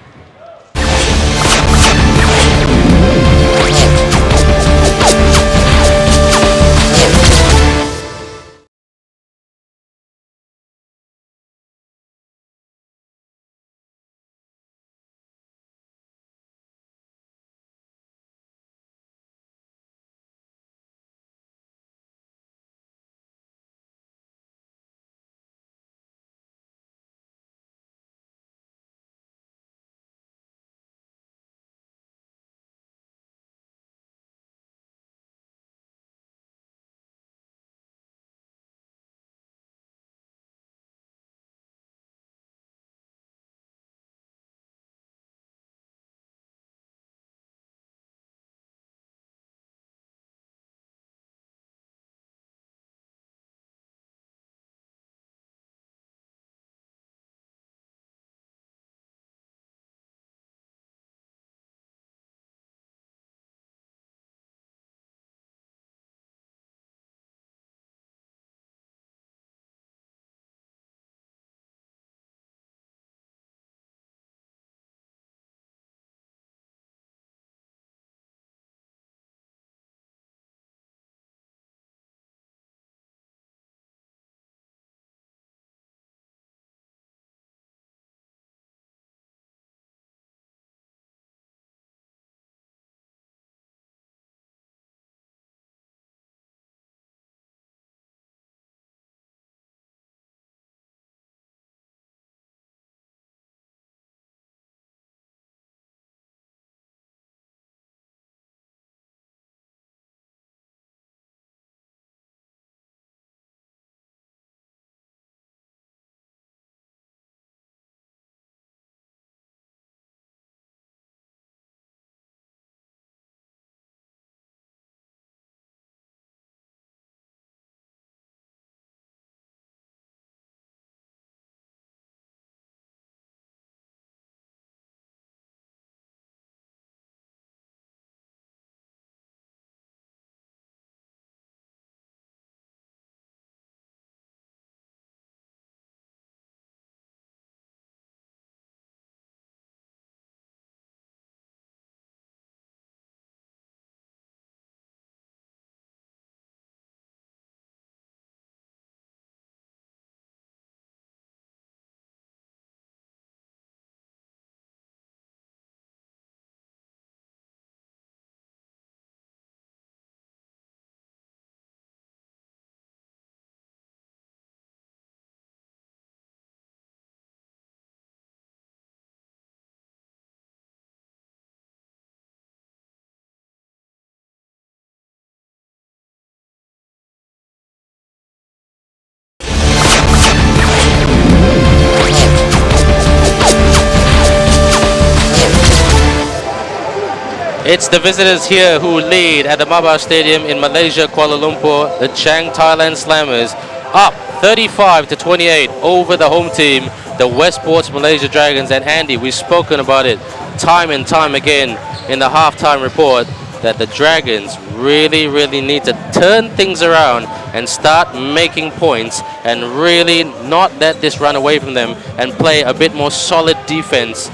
It's the visitors here who lead at the MABA Stadium in Malaysia, Kuala Lumpur. The Chang Thailand Slammers up 35-28 over the home team, the Westports Malaysia Dragons. And Andy, we've spoken about it time and time again in the halftime report that the Dragons really need to turn things around and start making points and really not let this run away from them and play a bit more solid defense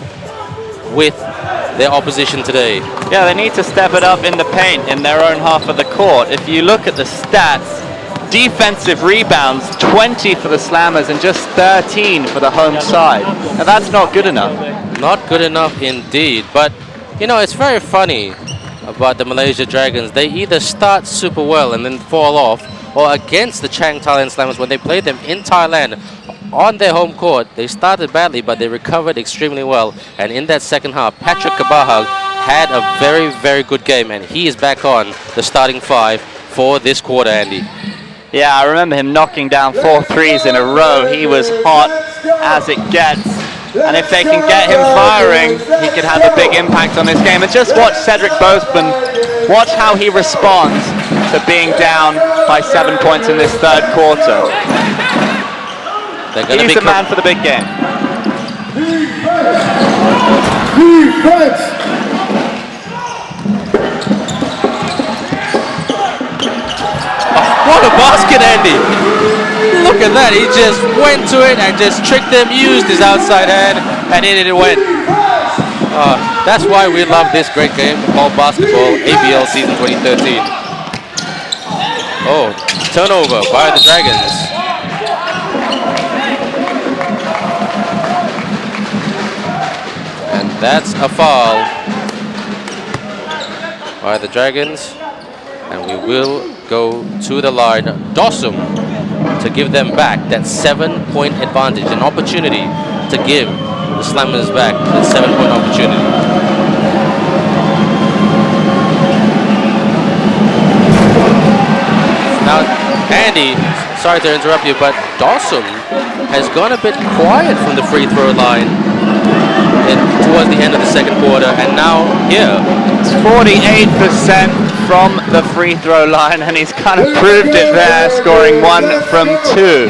with their opposition today. Yeah, they need to step it up in the paint in their own half of the court. If you look at the stats, defensive rebounds, 20 for the Slammers and just 13 for the home side. Now that's not good enough. Not good enough indeed. But, you know, it's very funny about the Malaysia Dragons. They either start super well and then fall off, or against the Chang Thailand Slammers, when they played them in Thailand on their home court, they started badly, but they recovered extremely well. And in that second half, Patrick Kabahag had a very good game, and he is back on the starting five for this quarter, Andy. Yeah, I remember him knocking down 4 threes in a row. He was hot as it gets. And if they can get him firing, he could have a big impact on this game. And just watch Cedric Boseman, watch how he responds to being down by 7 points in this third quarter. He's the man for the big game. What a basket, Andy! Look at that, he just went to it and just tricked them, used his outside hand, and in it went. That's why we love this great game called basketball, ABL season 2013. Oh, turnover by the Dragons. And that's a foul by the Dragons. And we will go to the line. Dossum to give them back that 7-point advantage, an opportunity to give the Slammers back that 7-point opportunity. Now, Andy, sorry to interrupt you, but Dossum has gone a bit quiet from the free throw line towards the end of the second quarter, and now here. It's 48% from the free throw line, and he's kind of proved it there, scoring 1 from 2.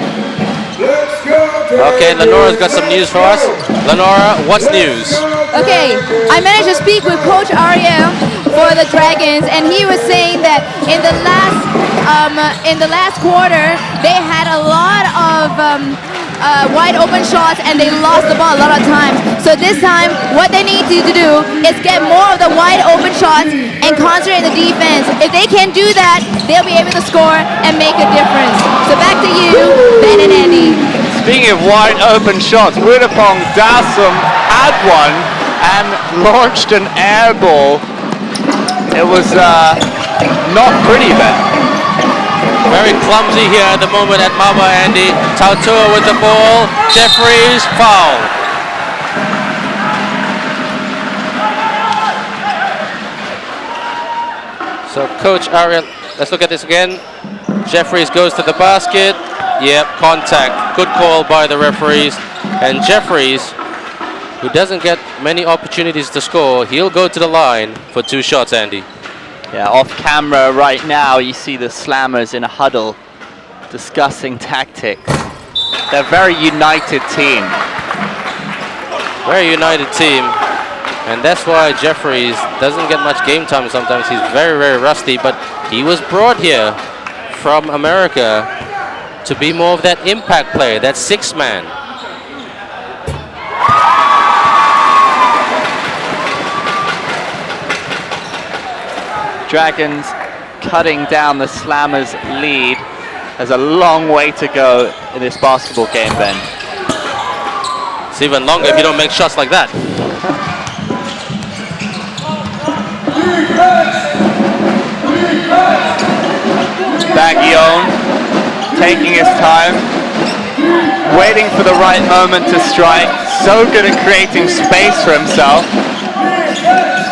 Okay, Lenora's got some news for us. Lenora, what's news? Okay, I managed to speak with Coach Ariel for the Dragons, and he was saying that in the last quarter they had a lot of wide open shots and they lost the ball a lot of times. So this time, what they need to do is get more of the wide open shots and concentrate on the defense. If they can do that, they'll be able to score and make a difference. So back to you, Ben and Andy. Speaking of wide open shots, Woodapong Dasum had one and launched an air ball. It was not pretty, Ben. Very clumsy here at the moment at MABA, Andy. Tautua with the ball. Jeffries, foul. So Coach Ariel, let's look at this again. Jeffries goes to the basket. Yep, contact. Good call by the referees. And Jeffries, who doesn't get many opportunities to score, he'll go to the line for 2 shots, Andy. Yeah, off camera right now, you see the Slammers in a huddle discussing tactics. They're a very united team. Very united team. And that's why Jeffries doesn't get much game time sometimes. He's very rusty, but he was brought here from America to be more of that impact player, that 6-man. Dragons cutting down the Slammers' lead. There's a long way to go in this basketball game, Ben. It's even longer if you don't make shots like that. Baguion taking his time, waiting for the right moment to strike. So good at creating space for himself.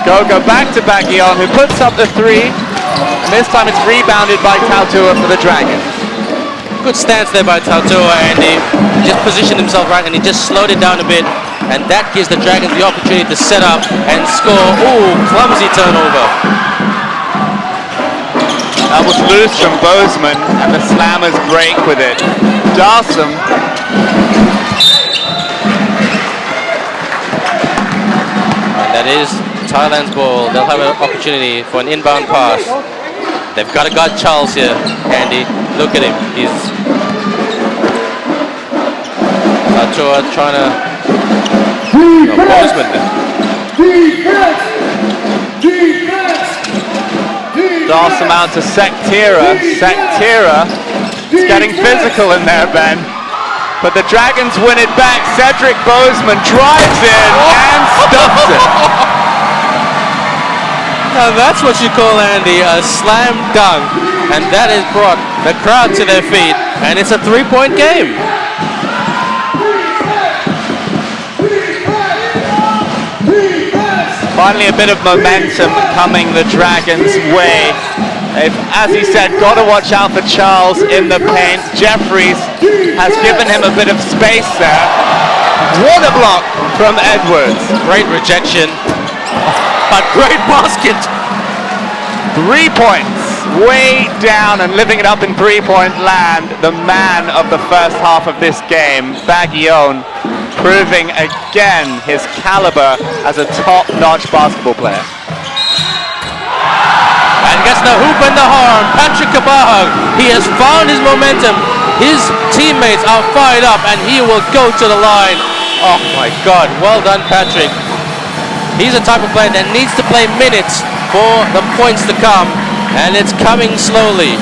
Go back to Baguion, who puts up the 3, and this time it's rebounded by Tautua for the Dragons. Good stance there by Tautua, Andy. He just positioned himself right, and he just slowed it down a bit and that gives the Dragons the opportunity to set up and score. Ooh, clumsy turnover. That was loose from Bozeman, and the Slammers break with it. Darsom. And that is Thailand's ball. They'll have an opportunity for an inbound pass. They've got to guard Charles here, Andy. Look at him. He's Achua trying to... Bozeman. Darsom out to Sektira. Sektira is getting physical in there, Ben. But the Dragons win it back. Cedric Bozeman drives in and stops it. Now that's what you call, Andy, a slam dunk. And that has brought the crowd to their feet. And it's a 3-point game. Finally a bit of momentum coming the Dragons' way. They've, as he said, got to watch out for Charles in the paint. Jeffries has given him a bit of space there. What a block from Edwards. Great rejection, but great basket. 3 points, way down and living it up in three-point land. The man of the first half of this game, Baguion, proving again his caliber as a top-notch basketball player. And gets the hoop and the horn. Patrick Kabahag, he has found his momentum. His teammates are fired up and he will go to the line. Oh my God, well done, Patrick. He's the type of player that needs to play minutes for the points to come, and it's coming slowly.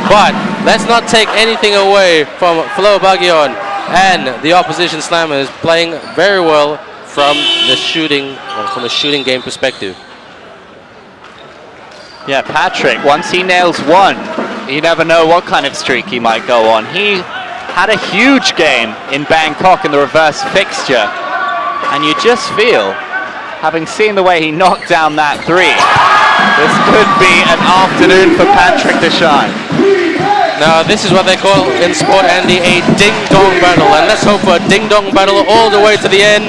But let's not take anything away from Flo Baguion and the opposition Slammers playing very well from the shooting, from a shooting game perspective. Yeah, Patrick, once he nails one, you never know what kind of streak he might go on. He had a huge game in Bangkok in the reverse fixture, and you just feel, having seen the way he knocked down that three, this could be an afternoon for Patrick to shine. Now this is what they call in sport, Andy, a ding-dong battle, and let's hope for a ding-dong battle all the way to the end.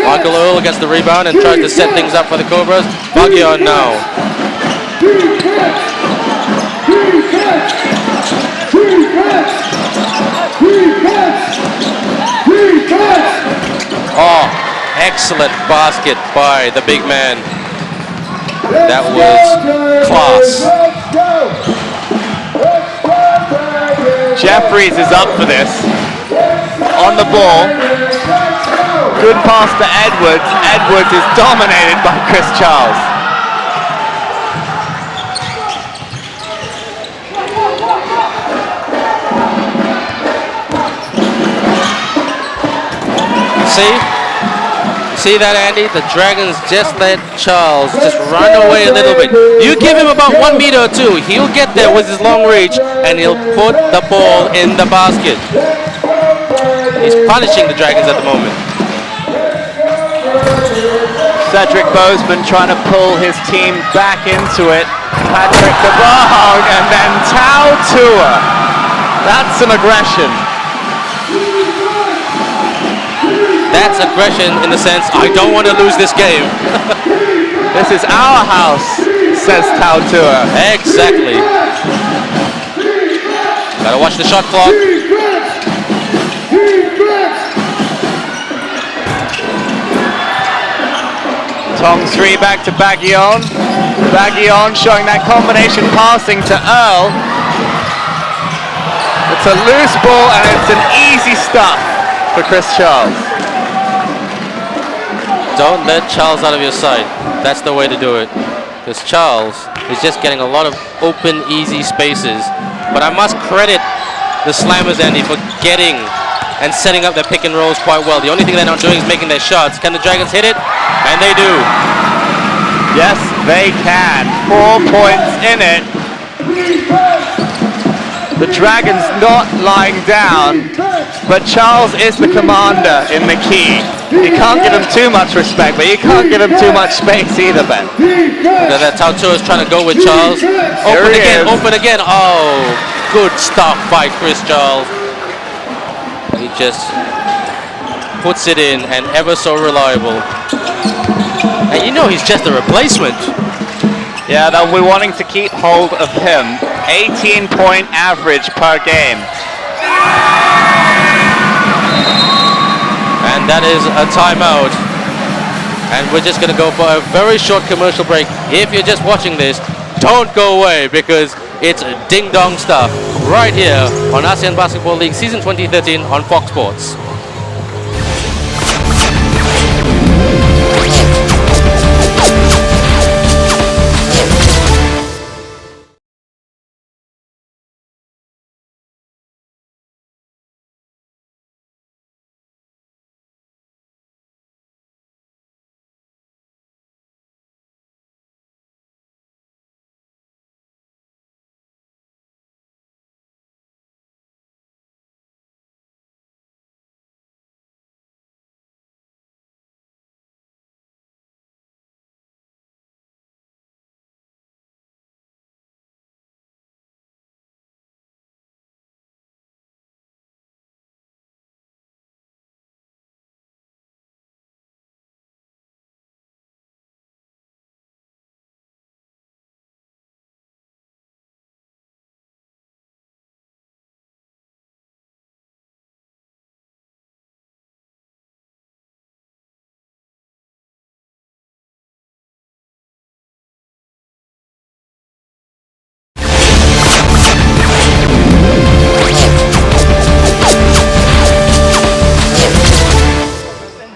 Michael Earl gets the rebound and tries to set things up for the Cobras. Baguion now. Oh, excellent basket by the big man. That was class. Jeffries is up for this. On the ball. Good pass to Edwards. Edwards is dominated by Chris Charles. See that, Andy? The Dragons just let Charles just run away a little bit. You give him about 1 meter or two, he'll get there with his long reach and he'll put the ball in the basket. He's punishing the Dragons at the moment. Cedric Bozeman trying to pull his team back into it. Patrick Kabahag and then Tau Tua. That's some aggression. That's aggression in the sense, I don't want to lose this game. This is our house, says Tau Tua. Exactly. Gotta watch the shot clock. Tong's three back to Baguion. Baguion showing that combination passing to Earl. It's a loose ball and it's an easy stuff for Chris Charles. Don't let Charles out of your sight. That's the way to do it. Because Charles is just getting a lot of open, easy spaces. But I must credit the Slammers, Andy, for getting and setting up their pick and rolls quite well. The only thing they're not doing is making their shots. Can the Dragons hit it? And they do. Yes, they can. 4 points in it. The Dragons not lying down, but Charles is the commander in the key. You can't give him too much respect, but you can't give him too much space either, Ben. That Tautua is trying to go with Charles. Open again, open again. Oh, good stuff by Chris Charles. just puts it in, and ever so reliable. And you know he's just a replacement. Yeah, they'll be wanting to keep hold of him. 18-point average per game. And that is a timeout. And we're just going to go for a very short commercial break. If you're just watching this, don't go away, because it's ding-dong stuff right here on ASEAN Basketball League Season 2013 on Fox Sports.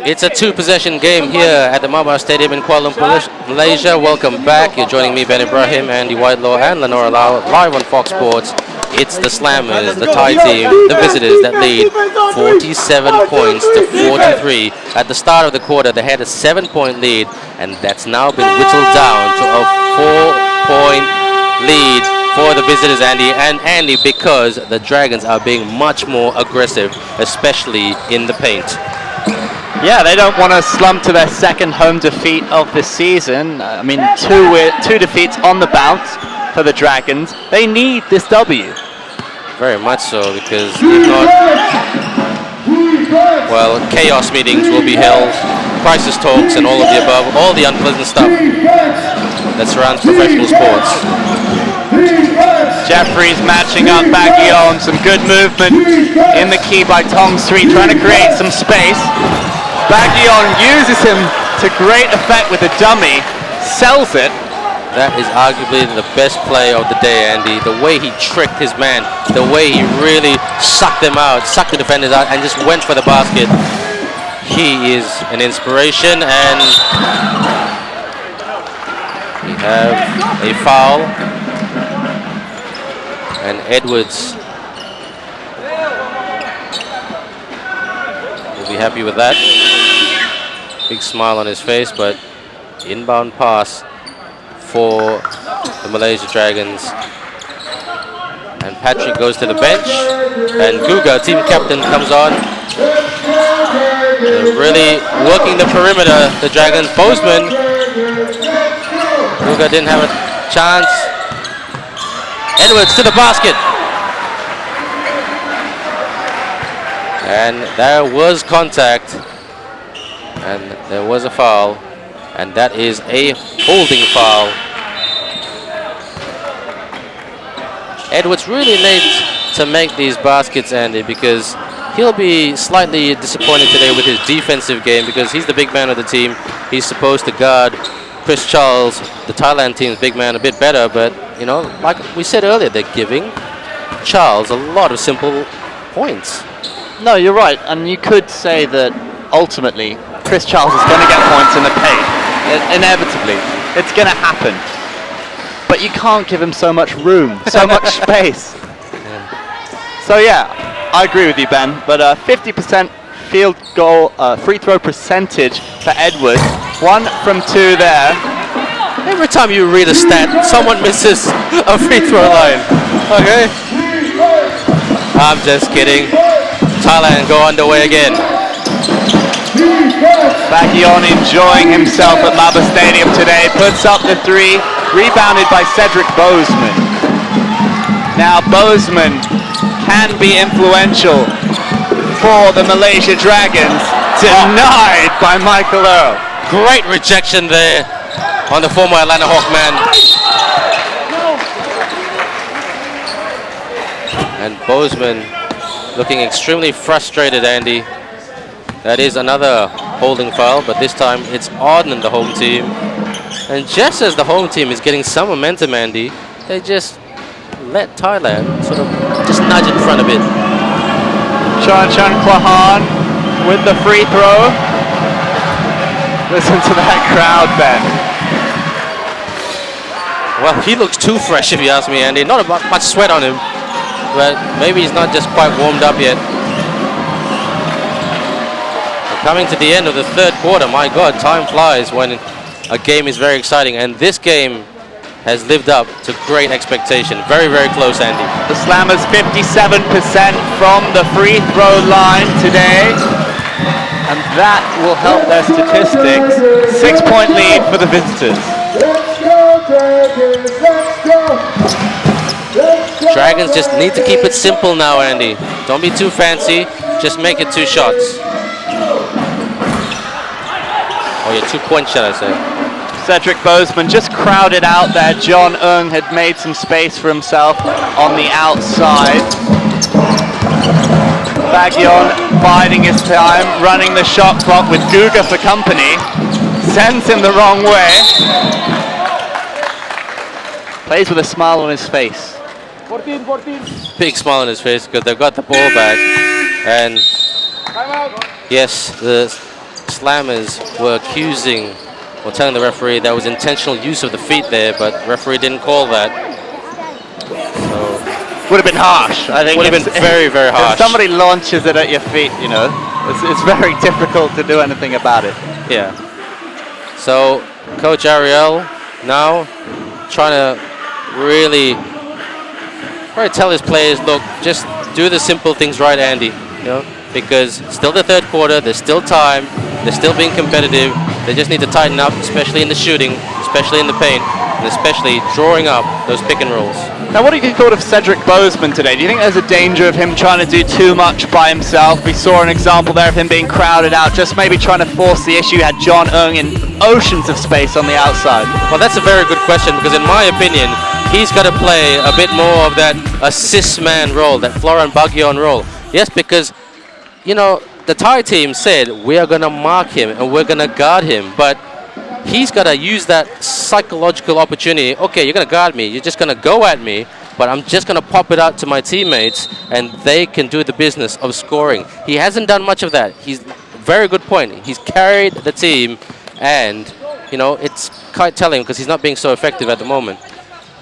It's a two-possession game here at the MABA Stadium in Kuala Lumpur, Malaysia. Welcome back. You're joining me, Ben Ibrahim, Andy Whitelaw, and Lenora Lau, live on Fox Sports. It's the Slammers, the Thai team, the visitors that lead 47 points to 43. At the start of the quarter, they had a 7-point lead, and that's now been whittled down to a 4-point lead for the visitors, Andy. And Andy, because the Dragons are being much more aggressive, especially in the paint. Yeah, they don't want to slump to their second home defeat of the season. I mean, two defeats on the bounce for the Dragons. They need this W. Very much so, because if not, well, chaos meetings will be held, crisis talks and all of the above, all the unpleasant stuff that surrounds professional sports. Jeffries matching up Baguillon, some good movement in the key by Tong Sri, trying to create some space. Baguillon uses him to great effect with a dummy, sells it. That is arguably the best play of the day, Andy. The way he tricked his man, the way he really sucked them out, sucked the defenders out, and just went for the basket. He is an inspiration, and we have a foul. And Edwards will be happy with that. Big smile on his face, but inbound pass for the Malaysia Dragons. And Patrick goes to the bench, and Guga, team captain, comes on. They're really working the perimeter, the Dragons. Bozeman, Guga didn't have a chance. Edwards to the basket. And there was contact, and there was a foul, and that is a holding foul. Edwards really needs to make these baskets, Andy, because he'll be slightly disappointed today with his defensive game, because he's the big man of the team. He's supposed to guard Chris Charles, the Thailand team's big man, a bit better, but you know, like we said earlier, they're giving Charles a lot of simple points. No, you're right, and you could say that ultimately Chris Charles is going to get points in the paint. Inevitably, it's going to happen. But you can't give him so much room, so much space. Yeah. So yeah, I agree with you, Ben. But 50% field goal free throw percentage for Edwards. 1 from 2 there. Every time you read a stat, someone misses a free throw line. Okay. I'm just kidding. Thailand go underway again. Baguillon enjoying himself at MABA Stadium today. Puts up the 3, rebounded by Cedric Bozeman. Now Bozeman can be influential for the Malaysia Dragons. Denied by Michael Earl. Great rejection there on the former Atlanta Hawkman. And Bozeman looking extremely frustrated, Andy. That is another holding foul, but this time it's on the home team. And just as the home team is getting some momentum, Andy, they just let Thailand sort of just nudge in front a bit. Chan Kwahan with the free throw. Listen to that crowd, Ben. Well, he looks too fresh, if you ask me, Andy. Not much sweat on him, but maybe he's not just quite warmed up yet. We're coming to the end of the third quarter. My God, time flies when a game is very exciting, and this game has lived up to great expectation. Very, very close, Andy. The Slammers 57% from the free throw line today, and that will help their statistics. 6-point lead for the visitors. Let's go, Dragons, let's go. Let's go. Dragons just need to keep it simple now, Andy. Don't be too fancy, just make it 2 shots. Oh yeah, 2-point shot, I say. Cedric Bozeman just crowded out there. John Eung had made some space for himself on the outside. Bagyon biding his time, running the shot clock with Guga for company. Sends him the wrong way. Plays with a smile on his face. 14. Big smile on his face because they've got the ball back. And yes, the Slammers were accusing or telling the referee there was intentional use of the feet there, but referee didn't call that. So would have been harsh. I think would have been very, very harsh. If somebody launches it at your feet, you know, it's very difficult to do anything about it. Yeah. So Coach Ariel now trying to really tell his players, look, just do the simple things right, Andy. You know, because still the third quarter, there's still time, they're still being competitive. They just need to tighten up, especially in the shooting, especially in the paint, and especially drawing up those pick and rolls. Now, what do you thought of Cedric Bozeman today? Do you think there's a danger of him trying to do too much by himself? We saw an example there of him being crowded out, just maybe trying to force the issue. Had John Eung in oceans of space on the outside. Well, that's a very good question, because in my opinion, he's got to play a bit more of that assist man role, that Florent Bagyon role. Yes, because, you know, the Thai team said, we are going to mark him and we're going to guard him, but he's got to use that psychological opportunity. Okay, you're going to guard me, you're just going to go at me, but I'm just going to pop it out to my teammates and they can do the business of scoring. He hasn't done much of that. He's very good point. He's carried the team, and, you know, it's quite telling because he's not being so effective at the moment.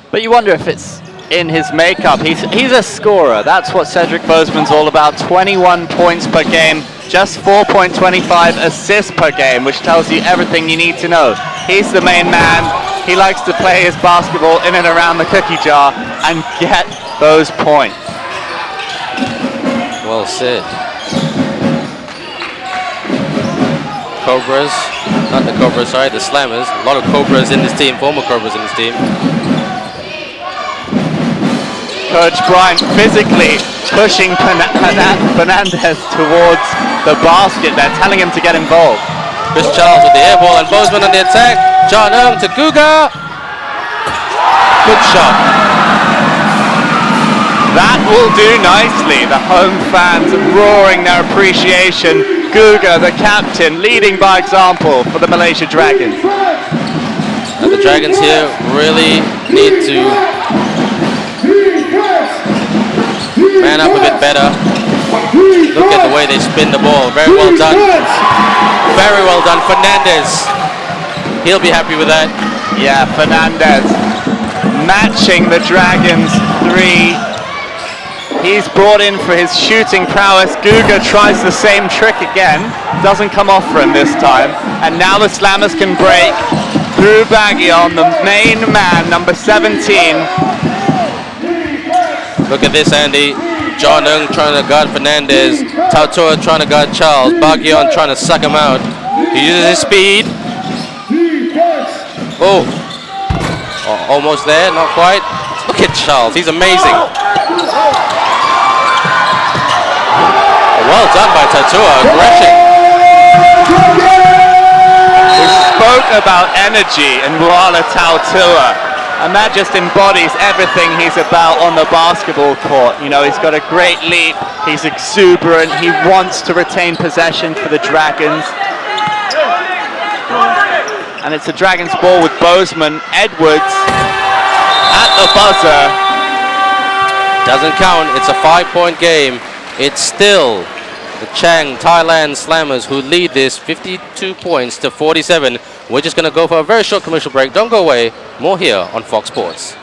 But you wonder if it's in his makeup. He's a scorer. That's what Cedric Bozeman's all about. 21 points per game, just 4.25 assists per game, which tells you everything you need to know. He's the main man. He likes to play his basketball in and around the cookie jar and get those points. Well said. Cobras, not the Cobras, sorry, the Slammers. A lot of Cobras in this team, former Cobras in this team. Coach Bryant physically pushing Fernandez towards the basket. They're telling him to get involved. Chris Charles with the air ball and Bozeman on the attack. John Eung to Guga. Good shot. That will do nicely. The home fans roaring their appreciation. Guga, the captain, leading by example for the Malaysia Dragons. And the Dragons here really need to man up a bit better. Look at the way they spin the ball. Very well done. Very well done. Fernandez. He'll be happy with that. Yeah, Fernandez matching the Dragons' three. He's brought in for his shooting prowess. Guga tries the same trick again. Doesn't come off for him this time. And now the Slammers can break through Bagyon, the main man, number 17. Look at this, Andy. John Eung trying to guard Fernandez. Tautoa trying to guard Charles. Bagyon trying to suck him out. He uses his speed. Oh. Almost there, not quite. Look at Charles, he's amazing. Well done by Tatua. Aggression. We spoke about energy and Kuala Tatua, and that just embodies everything he's about on the basketball court. You know, he's got a great leap, he's exuberant, he wants to retain possession for the Dragons. And it's a Dragons ball with Bozeman. Edwards at the buzzer. Doesn't count. It's a 5-point game. It's still the Chang Thailand Slammers who lead this 52 points to 47. We're just going to go for a very short commercial break. Don't go away. More here on Fox Sports.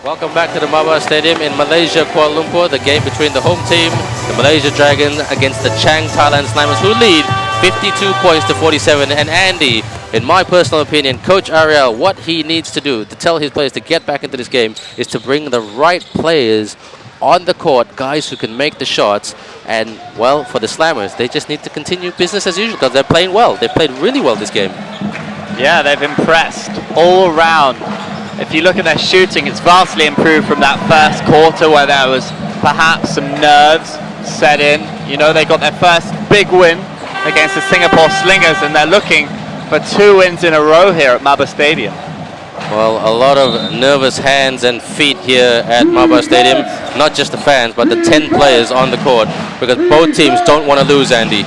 Welcome back to the MABA Stadium in Malaysia, Kuala Lumpur. The game between the home team, the Malaysia Dragons, against the Chang Thailand Slammers, who lead 52 points to 47. And Andy, in my personal opinion, Coach Ariel, what he needs to do to tell his players to get back into this game is to bring the right players on the court, guys who can make the shots. And, well, for the Slammers, they just need to continue business as usual because they're playing well. They played really well this game. Yeah, they've impressed all round. If you look at their shooting, it's vastly improved from that first quarter where there was perhaps some nerves set in. You know, they got their first big win against the Singapore Slingers, and they're looking for 2 wins in a row here at MABA Stadium. Well, a lot of nervous hands and feet here at MABA Stadium. Not just the fans, but the 10 players on the court, because both teams don't want to lose, Andy.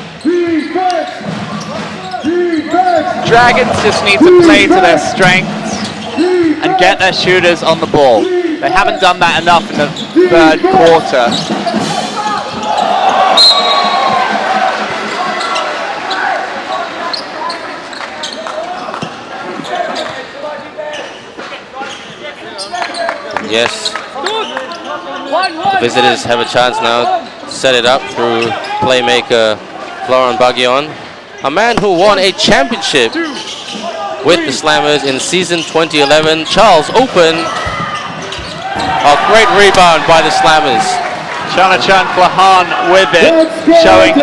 Dragons just need to play to their strengths and get their shooters on the ball. They haven't done that enough in the third quarter. Yes. The visitors have a chance now to set it up through playmaker Florent Baguion, a man who won a championship with the Slammers in season 2011. Charles open. A great rebound by the Slammers. Chanachan Flahan with it, showing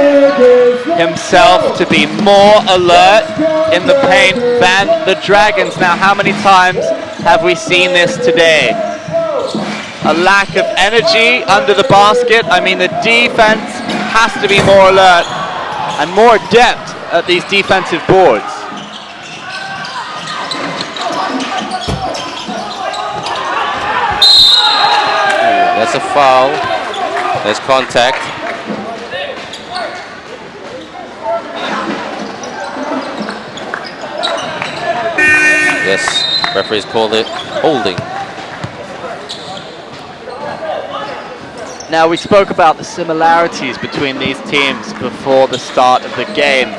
himself to be more alert in the paint than the Dragons. Now, how many times have we seen this today? A lack of energy under the basket. I mean, the defense has to be more alert and more adept at these defensive boards. That's a foul. There's contact. Yes, referees called it holding. Now, we spoke about the similarities between these teams before the start of the game.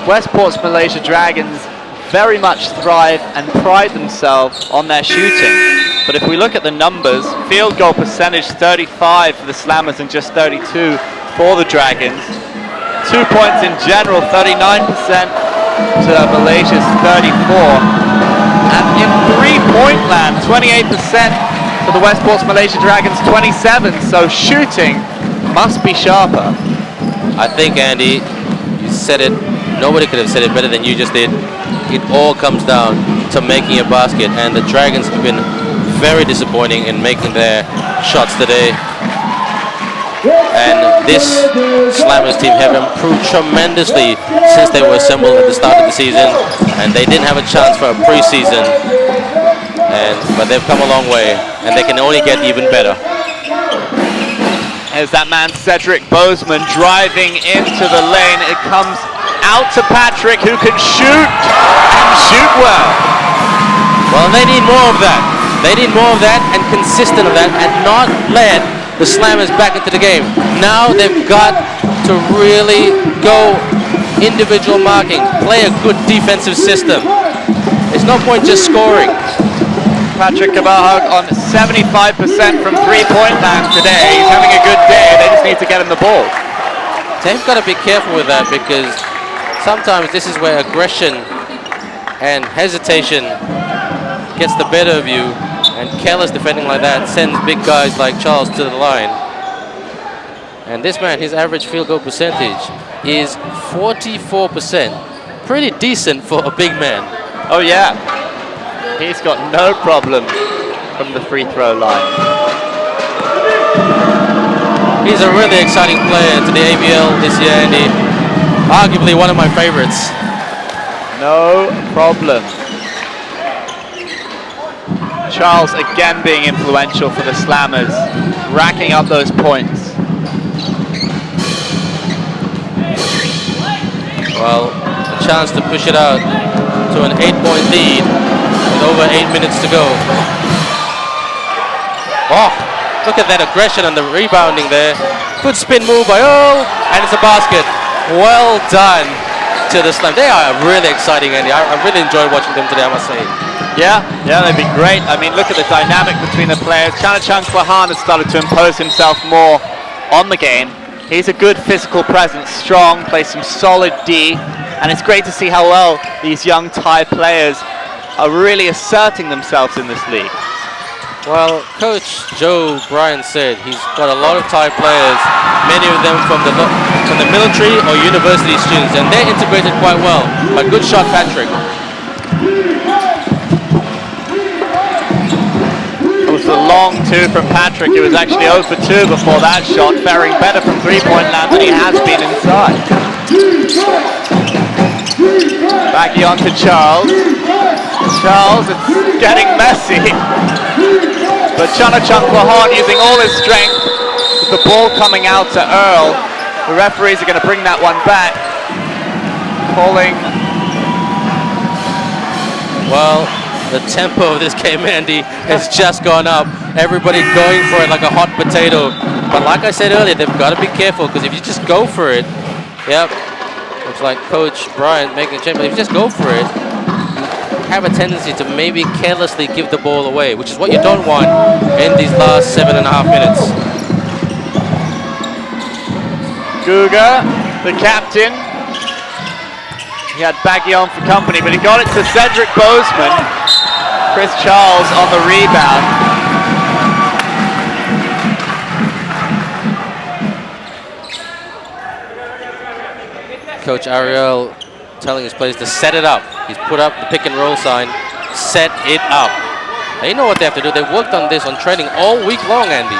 Westports Malaysia Dragons very much thrive and pride themselves on their shooting. But if we look at the numbers, field goal percentage 35 for the Slammers and just 32 for the Dragons. 2 points in general, 39% to Malaysia's 34. And in three-point land, 28% to the Westports Malaysia Dragons, 27. So shooting must be sharper. I think, Andy, you said it. Nobody could have said it better than you just did. It all comes down to making a basket, and the Dragons have been very disappointing in making their shots today. And this Slammers team have improved tremendously since they were assembled at the start of the season, and they didn't have a chance for a preseason, but they've come a long way, and they can only get even better. There's that man Cedric Bozeman driving into the lane. It comes out to Patrick, who can shoot and shoot well. Well, they need more of that. They need more of that and consistent of that, and not let the Slammers back into the game. Now they've got to really go individual marking, play a good defensive system. There's no point just scoring. Patrick Kabahag on 75% from three-point land today. He's having a good day. They just need to get him the ball. They've got to be careful with that, because sometimes this is where aggression and hesitation gets the better of you, and careless defending like that sends big guys like Charles to the line. And this man, his average field goal percentage is 44%. Pretty decent for a big man. Oh yeah, he's got no problem from the free throw line. He's a really exciting player to the ABL this year, Andy. Arguably one of my favorites. No problem. Charles again being influential for the Slammers, racking up those points. Well, a chance to push it out to an 8-point lead with over 8 minutes to go. Oh, look at that aggression and the rebounding there. Good spin move by Earl, and it's a basket. Well done to the Slam. They are really exciting, Andy. I really enjoyed watching them today, I must say. Yeah, they've been great. I mean, look at the dynamic between the players. Chang Thailand has started to impose himself more on the game. He's a good physical presence, strong, plays some solid D, and it's great to see how well these young Thai players are really asserting themselves in this league. Well, Coach Joe Bryan said he's got a lot of Thai players, many of them from the military or university students, and they're integrated quite well. But good shot, Patrick. It was a long two from Patrick. It was actually 0 for 2 before that shot, faring better from three-point land than he has been inside. Back on to Charles. Charles, it's getting messy. But Chang Thailand using all his strength, with the ball coming out to Earl. The referees are going to bring that one back. Calling. Well, the tempo of this game, Andy, has just gone up. Everybody going for it like a hot potato. But like I said earlier, they've got to be careful, because if you just go for it, yep, looks like Coach Bryant making a change, but if you just go for it, you have a tendency to maybe carelessly give the ball away, which is what you don't want in these last 7.5 minutes. Guga, the captain. He had Baggy on for company, but he got it to Cedric Bozeman. Chris Charles on the rebound. Coach Ariel telling his players to set it up. He's put up the pick and roll sign. Set it up. They know what they have to do. They've worked on this on training all week long, Andy.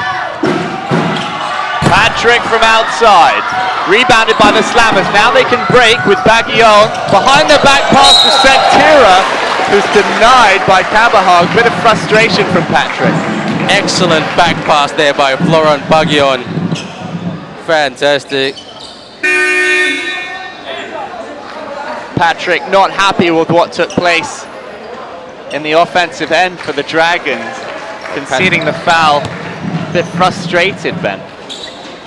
Patrick from outside. Rebounded by the Slammers. Now they can break with Baguillon. Behind the back pass to Sectira, who's denied by Kabahag. Bit of frustration from Patrick. Excellent back pass there by Florent Baguillon. Fantastic. Patrick not happy with what took place in the offensive end for the Dragons. Conceding the foul. A bit frustrated, Ben.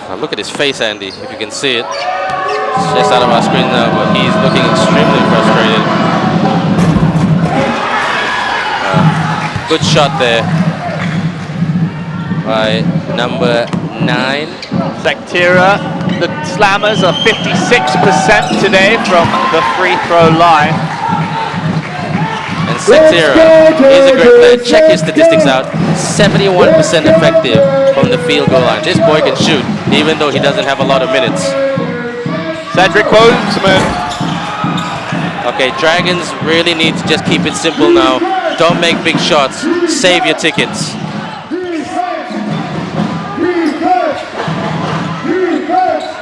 Now look at his face, Andy, if you can see it. It's just out of our screen now, but he's looking extremely frustrated. Good shot there by number 9. Sectira, the Slammers are 56% today from the free throw line. And Sectira is a great player. Check his statistics out. 71% effective from the field goal line. This boy can shoot, even though he doesn't have a lot of minutes. Cedric Bozeman. Okay, Dragons really need to just keep it simple now. Don't make big shots. Save your tickets.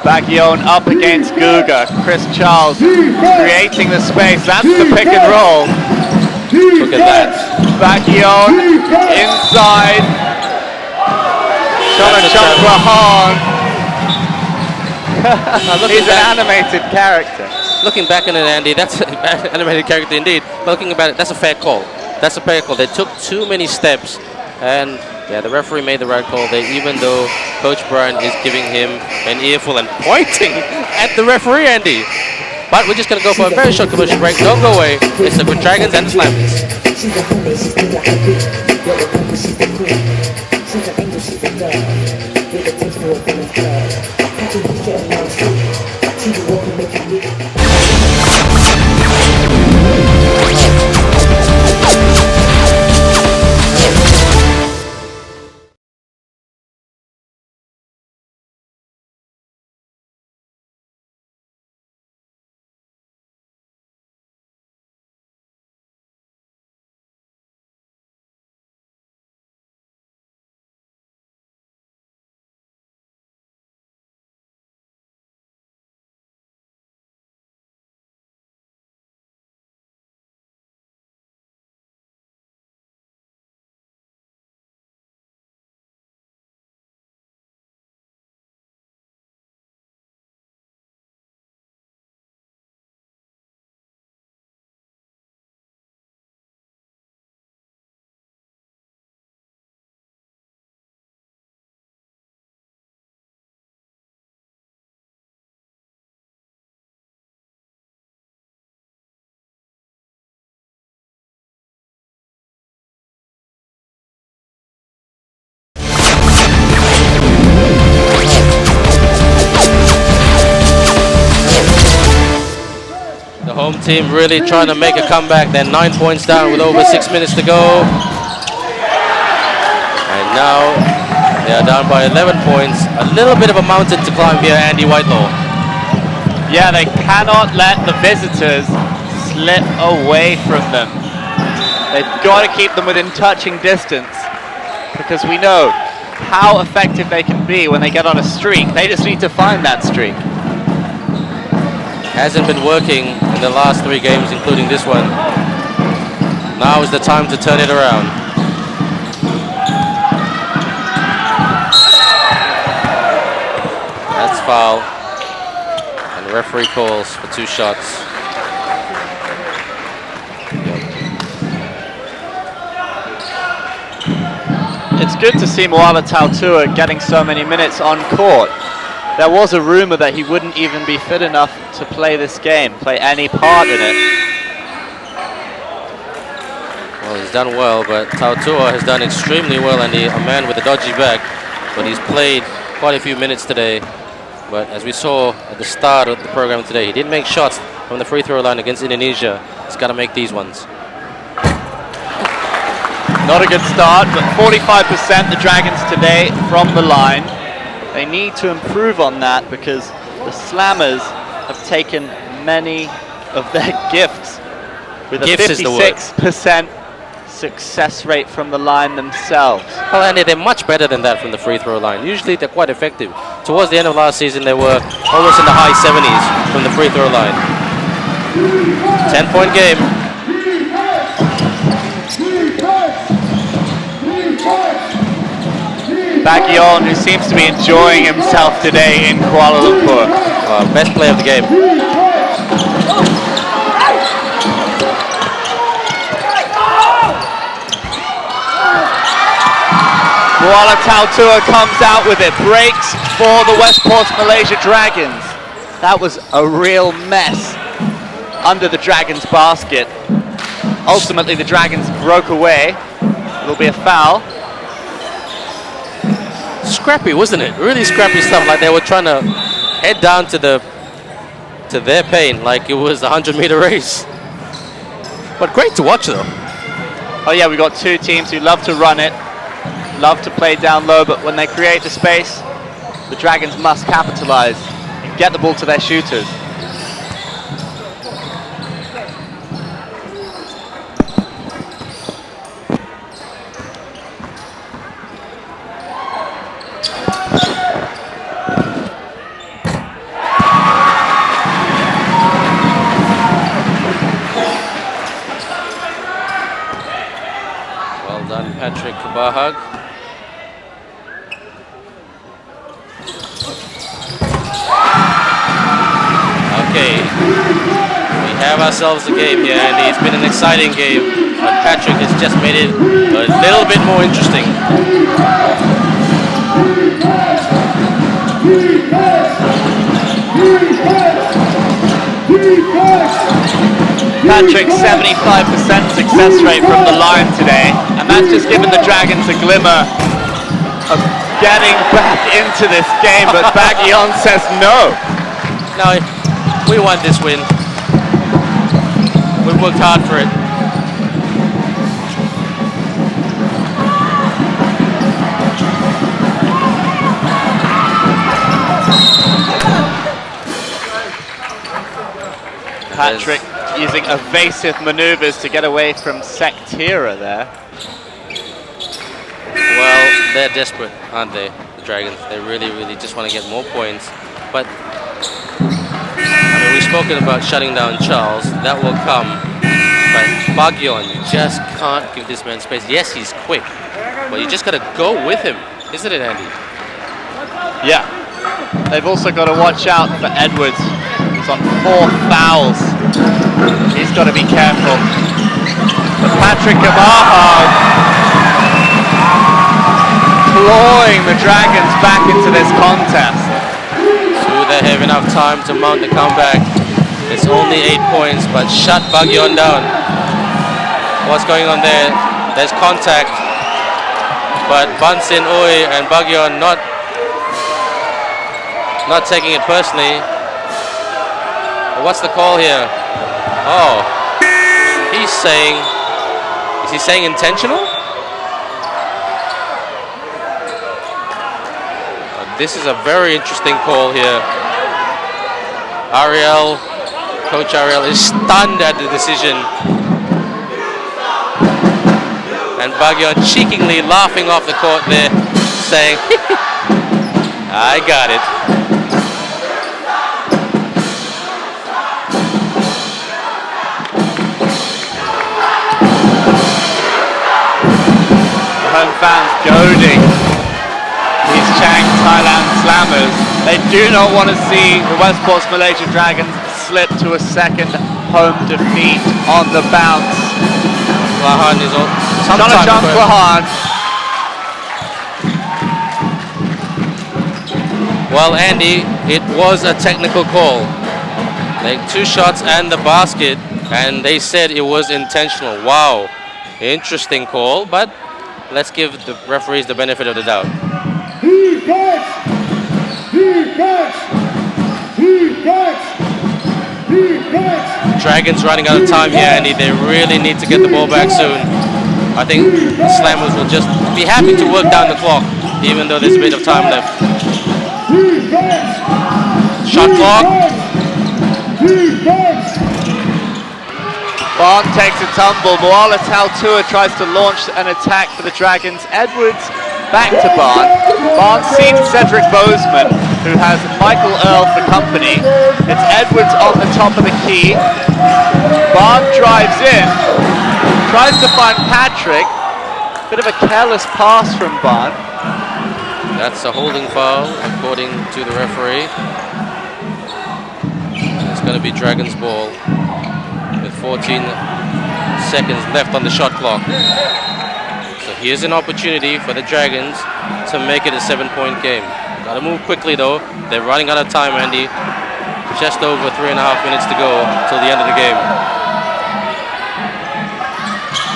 Baggione up against Guga. Chris Charles creating the space. That's the pick and roll. Look at that. Baggione inside. Trying to jump Rahan. He's an animated character. Looking back on it, Andy, that's an animated character indeed. But looking about it, that's a fair call. That's a fair call. They took too many steps, and yeah, the referee made the right call there, even though Coach Brian is giving him an earful and pointing at the referee, Andy. But we're just going to go for a very short commercial break. Don't go away. It's the Good Dragons and the Slammers. The home team really trying to make a comeback. They're 9 points down with over 6 minutes to go. And now they are down by 11 points. A little bit of a mountain to climb here, Andy Whitelaw. Yeah, they cannot let the visitors slip away from them. They've got to keep them within touching distance, because we know how effective they can be when they get on a streak. They just need to find that streak. Hasn't been working in the last 3 games, including this one. Now is the time to turn it around. That's foul. And the referee calls for 2 shots. It's good to see Moala Tautua getting so many minutes on court. There was a rumor that he wouldn't even be fit enough to play this game, play any part in it. Well, he's done well, but Tautua has done extremely well, and a man with a dodgy back. But he's played quite a few minutes today. But as we saw at the start of the program today, he didn't make shots from the free throw line against Indonesia. He's got to make these ones. Not a good start, but 45% the Dragons today from the line. They need to improve on that, because the Slammers have taken many of their gifts with a 56% success rate from the line themselves. Well, Andy, they're much better than that from the free throw line. Usually they're quite effective. Towards the end of last season, they were almost in the high 70s from the free throw line. 10-point game. Baggione, who seems to be enjoying himself today in Kuala Lumpur. Best play of the game. Kuala Tautua comes out with it, breaks for the Westports Malaysia Dragons. That was a real mess under the Dragons basket. Ultimately, the Dragons broke away. It'll be a foul. Scrappy, wasn't it? Really scrappy stuff. Like they were trying to head down to their pain, like it was a 100-meter race. But great to watch, though. Oh yeah, we got 2 teams who love to run it, love to play down low, but when they create the space, the Dragons must capitalize and get the ball to their shooters. done, Patrick Bahag. Okay, we have ourselves a game here, and it's been an exciting game, but Patrick has just made it a little bit more interesting. Patrick's 75% success rate from the line today, and that's just given the Dragons a glimmer of getting back into this game, but Bagyon says no. No, we want this win. We worked hard for it. Patrick using evasive maneuvers to get away from Sectira there. Well, they're desperate, aren't they, the Dragons? They really, really just want to get more points. But, I mean, we've spoken about shutting down Charles. That will come. But Bagyon, you just can't give this man space. Yes, he's quick, but you just got to go with him, isn't it, Andy? Yeah. They've also got to watch out for Edwards. He's on 4 fouls. He's got to be careful. But Patrick Bahag clawing the Dragons back into this contest. So they have enough time to mount the comeback. It's only 8 points, but shut Bagyon down. What's going on there? There's contact, but Bansin Oi and Bagyon not taking it personally. What's the call here? Oh, he's saying, is he saying intentional? This is a very interesting call here. Coach Ariel is stunned at the decision. And Bagyon cheekily laughing off the court there, saying, I got it. Home fans goading these Chang Thailand slammers. They do not want to see the Westports Malaysia Dragons slip to a second home defeat on the bounce. Klahan is on. Jonathan Klahan. Well, Andy, it was a technical call. Like 2 shots and the basket, and they said it was intentional. Wow, interesting call, but let's give the referees the benefit of the doubt. Defense! Defense! Defense! Defense! Dragons running out of time here, Andy. They really need to get the ball back soon. I think the Slammers will just be happy to work down the clock, even though there's a bit of time left. Shot clock. Barn takes a tumble. Moala Tautua tries to launch an attack for the Dragons. Edwards back to Barn. Barn sees Cedric Bozeman, who has Michael Earl for company. It's Edwards on the top of the key. Barn drives in, tries to find Patrick. Bit of a careless pass from Barn. That's a holding foul, according to the referee. It's going to be Dragons ball with 14 seconds left on the shot clock. So here's an opportunity for the Dragons to make it a 7-point game. Got to move quickly though. They're running out of time, Andy. Just over 3.5 minutes to go till the end of the game.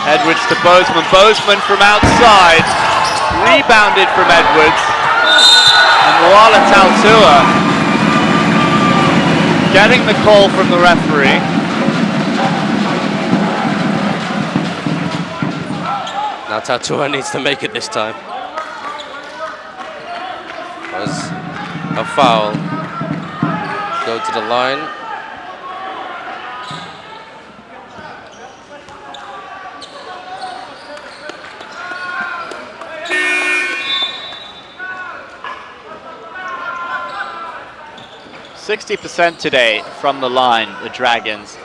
Edwards to Bozeman. Bozeman from outside. Rebounded from Edwards. And Moala Tautua getting the call from the referee. Now Tautua needs to make it this time. Was a foul. Go to the line. ,60% today from the line, the Dragons.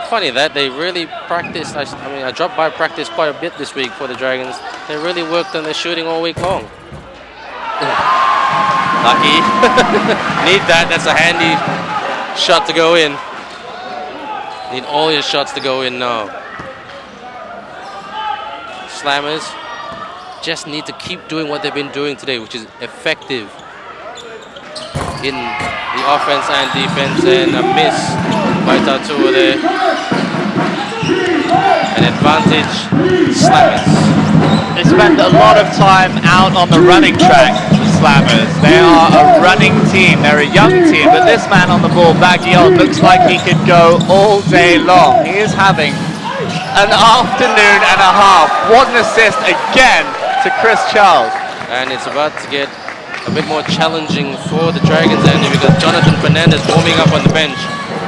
funny that they really practiced. I mean, I dropped by practice quite a bit this week for the Dragons. They really worked on their shooting all week long. Lucky. Need that. That's a handy shot to go in. Need all your shots to go in now. Slammers just need to keep doing what they've been doing today, which is effective in the offense and defense. And a miss by Tatua there. An advantage, Slammers. They spend a lot of time out on the running track, the Slammers. They are a running team, they're a young team, but this man on the ball, Baguion, looks like he could go all day long. He is having an afternoon and a half. What an assist again to Chris Charles. And it's about to get a bit more challenging for the Dragons, and we've got Jonathan Fernandez warming up on the bench.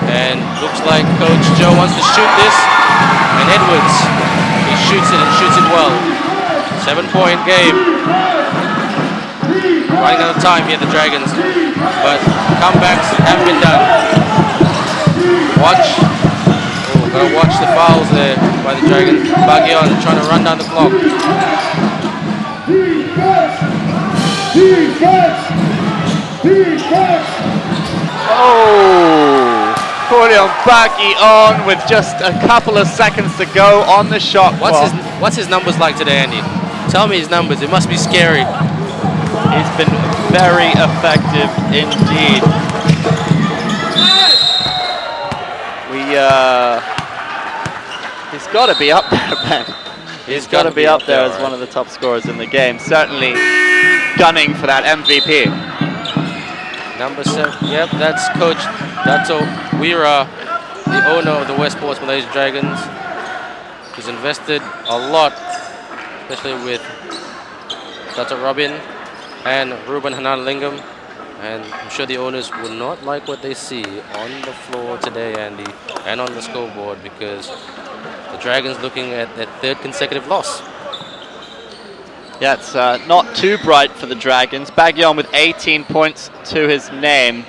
And looks like Coach Joe wants to shoot this. And Edwards, he shoots it and shoots it well. 7-point game. Running out of time here, the Dragons. But comebacks haven't been done. Watch. Oh, gotta watch the fouls there by the Dragons. Baguion trying to run down the clock. Oh! Julian Baguion with just a couple of seconds to go on the shot clock. What's his numbers like today, Andy? Tell me his numbers. It must be scary. He's been very effective indeed. He's got to be up there, Ben. He's got to be up there as one of the top scorers in the game. Certainly gunning for that MVP. Number 7. Yep, that's Coach Dato Wira, the owner of the Westports Malaysia Dragons. He's invested a lot, especially with Dato Robin and Ruben Hanalingam. And I'm sure the owners will not like what they see on the floor today, Andy, and on the scoreboard, because the Dragons looking at their 3rd consecutive loss. Yeah, it's not too bright for the Dragons. Baguion with 18 points to his name.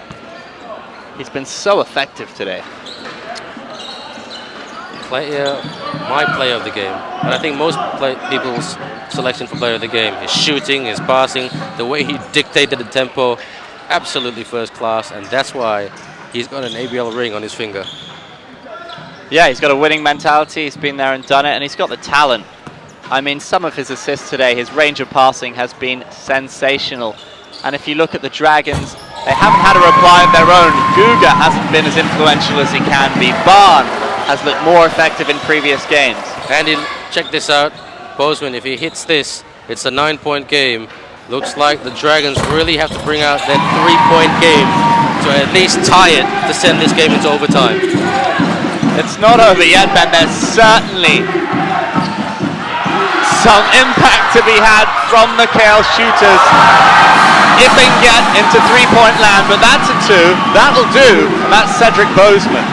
He's been so effective today. My player of the game. And I think most people's selection for player of the game. His shooting, his passing, the way he dictated the tempo. Absolutely first class, and that's why he's got an ABL ring on his finger. Yeah, he's got a winning mentality. He's been there and done it, and he's got the talent. I mean, some of his assists today, his range of passing has been sensational. And if you look at the Dragons, they haven't had a reply of their own. Guga hasn't been as influential as he can be. Barn has looked more effective in previous games. Andy, check this out. Bozeman, if he hits this, it's a 9-point game. Looks like the Dragons really have to bring out that 3-point game to at least tie it to send this game into overtime. It's not over yet, Ben. There's certainly some impact to be had from the KL shooters if they can get into 3-point land, but that's a 2. That'll do, and that's Cedric Bozeman.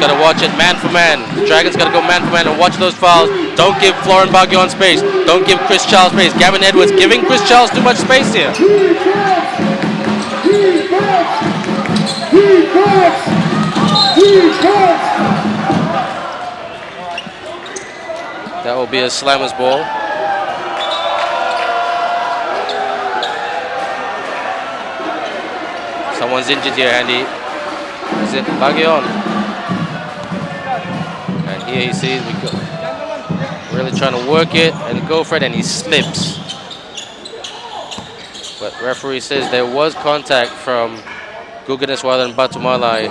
Got to watch it man for man. The Dragons got to go man for man and watch those fouls. Don't give Florent Baguion space. Don't give Chris Charles space. Gavin Edwards giving Chris Charles too much space here. That will be a Slammer's ball. Someone's injured here, Andy. Is it Baguion? Here he sees we go, really trying to work it and go for it, and he slips. But referee says there was contact from Guganeswaran Batumalai,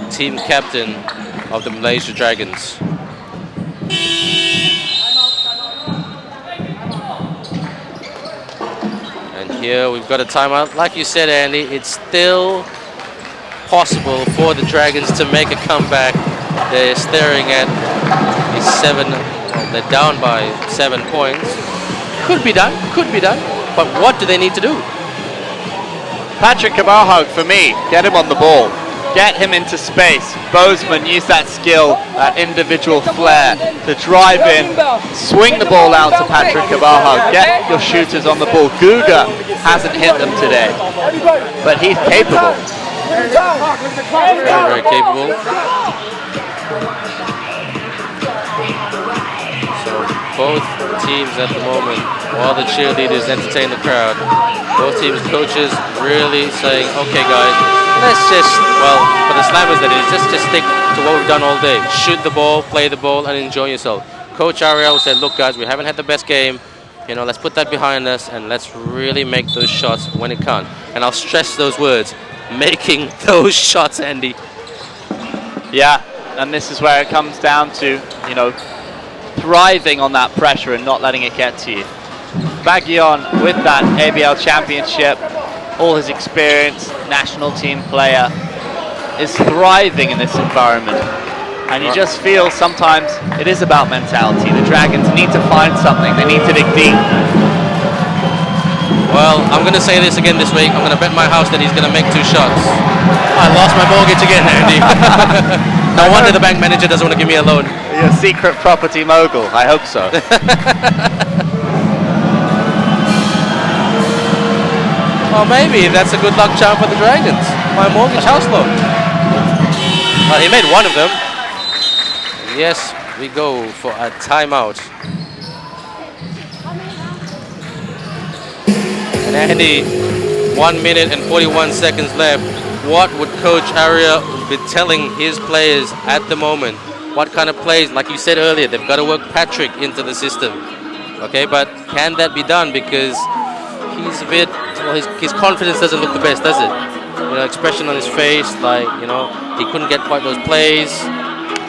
team captain of the Malaysia Dragons. And here we've got a timeout. Like you said, Andy, it's still possible for the Dragons to make a comeback. They're staring at a 7, well, they're down by 7 points. Could be done, but what do they need to do? Patrick Kabahog, for me, get him on the ball. Get him into space. Bozeman, use that skill, that individual flair to drive in, swing the ball out to Patrick Kabahog. Get your shooters on the ball. Guga hasn't hit them today, but he's capable. Very capable. So both teams at the moment, while the cheerleaders entertain the crowd, both teams' coaches really saying, okay guys, let's just, well, for the Slammers that is, just stick to what we've done all day. Shoot the ball, play the ball, and enjoy yourself. Coach Ariel said, look guys, we haven't had the best game. You know, let's put that behind us and let's really make those shots when it can. And I'll stress those words, making those shots, Andy. Yeah, and this is where it comes down to, you know, thriving on that pressure and not letting it get to you. Baguion with that ABL championship, all his experience, national team player, is thriving in this environment. And you just feel sometimes it is about mentality. The Dragons need to find something. They need to dig deep. Well, I'm going to say this again this week. I'm going to bet my house that he's going to make 2 shots. I lost my mortgage again, Andy. No wonder the bank manager doesn't want to give me a loan. You're a secret property mogul. I hope so. Well, maybe that's a good luck charm for the Dragons. My mortgage house loan. Well, he made 1 of them. Yes, we go for a timeout. And Andy, 1 minute and 41 seconds left. What would Coach Aria be telling his players at the moment? What kind of plays? Like you said earlier, they've got to work Patrick into the system. Okay, but can that be done? Because he's a bit, well, his confidence doesn't look the best, does it? You know, expression on his face, like, you know, he couldn't get quite those plays.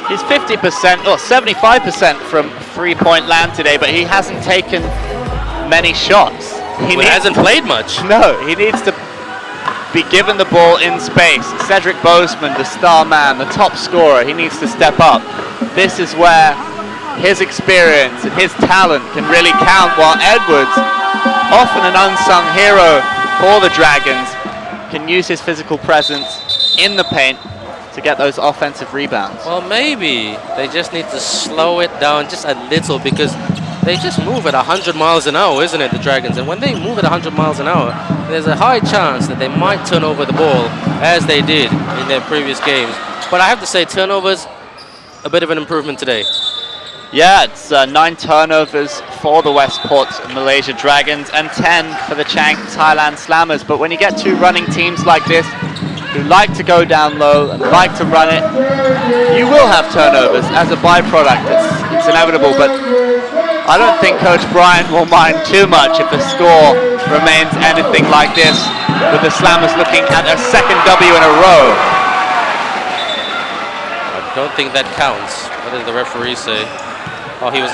He's 50% or 75% from 3-point land today, but he hasn't taken many shots. He hasn't played much. No, he needs to be given the ball in space. Cedric Boseman, the star man, the top scorer, he needs to step up. This is where his experience and his talent can really count, while Edwards, often an unsung hero for the Dragons, can use his physical presence in the paint to get those offensive rebounds. Well, maybe they just need to slow it down just a little, because they just move at 100 miles an hour, isn't it, the Dragons? And when they move at 100 miles an hour, there's a high chance that they might turn over the ball, as they did in their previous games. But I have to say, turnovers, a bit of an improvement today. Yeah, it's 9 turnovers for the Westports Malaysia Dragons and 10 for the Chang Thailand Slammers. But when you get 2 running teams like this, who like to go down low and like to run it, you will have turnovers as a byproduct. It's inevitable, but I don't think Coach Brian will mind too much if the score remains anything like this, with the Slammers looking at their 2nd W in a row. I don't think that counts. What did the referee say? Oh, he was...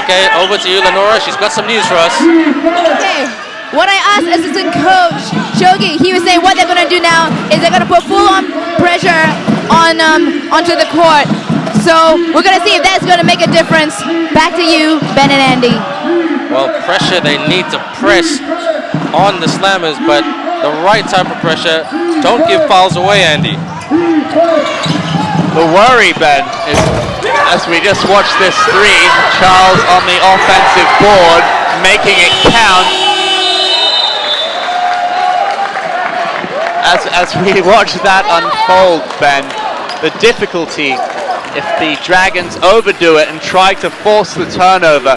Okay, over to you, Lenora. She's got some news for us. Okay. When I asked assistant coach Shogi, he was saying what they're going to do now is they're going to put full-on pressure on onto the court. So we're going to see if that's going to make a difference. Back to you, Ben and Andy. Well, pressure, they need to press on the Slammers, but the right type of pressure. Don't give fouls away, Andy. The worry, Ben, is as we just watched this 3, Charles on the offensive board, making it count. As we watch that unfold, Ben, the difficulty if the Dragons overdo it and try to force the turnover,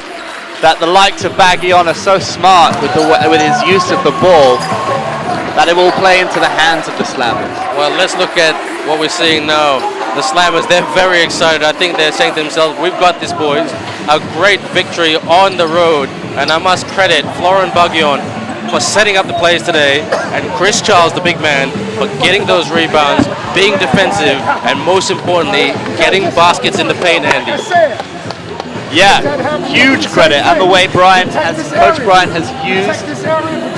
that the likes of Baguion are so smart with his use of the ball that it will play into the hands of the Slammers. Well, let's look at what we're seeing now. The Slammers, they're very excited. I think they're saying to themselves, we've got this, boys. A great victory on the road. And I must credit Florent Baguion for setting up the plays today, and Chris Charles, the big man, for getting those rebounds, being defensive, and most importantly, getting baskets in the paint, Andy. Yeah, huge credit, and the way Coach Brian has used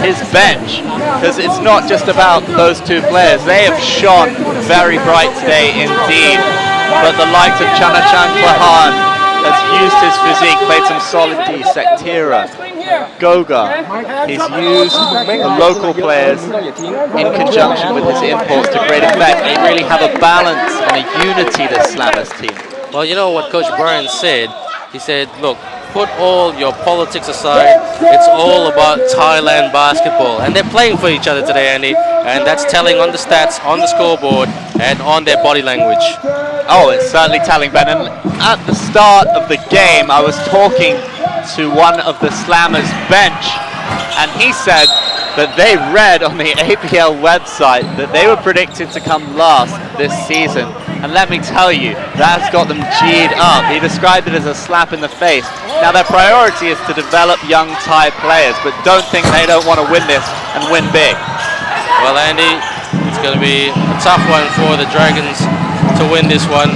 his bench, because it's not just about those 2 players. They have shone very bright today indeed, but the likes of Chanachang Fahan has used his physique, played some solid D, Sektira, Goga. He's used the local players in conjunction with his imports to great effect. They really have a balance and a unity, this Slammers team. Well, you know what Coach Brian said? He said, look, put all your politics aside. It's all about Thailand basketball. And they're playing for each other today, Andy. And that's telling on the stats, on the scoreboard, and on their body language. Oh, it's certainly telling, Ben. And at the start of the game, I was talking to one of the Slammers bench, and he said that they read on the ABL website that they were predicted to come last this season. And let me tell you, that's got them G'd up. He described it as a slap in the face. Now their priority is to develop young Thai players, but don't think they don't want to win this and win big. Well, Andy, it's going to be a tough one for the Dragons to win this one.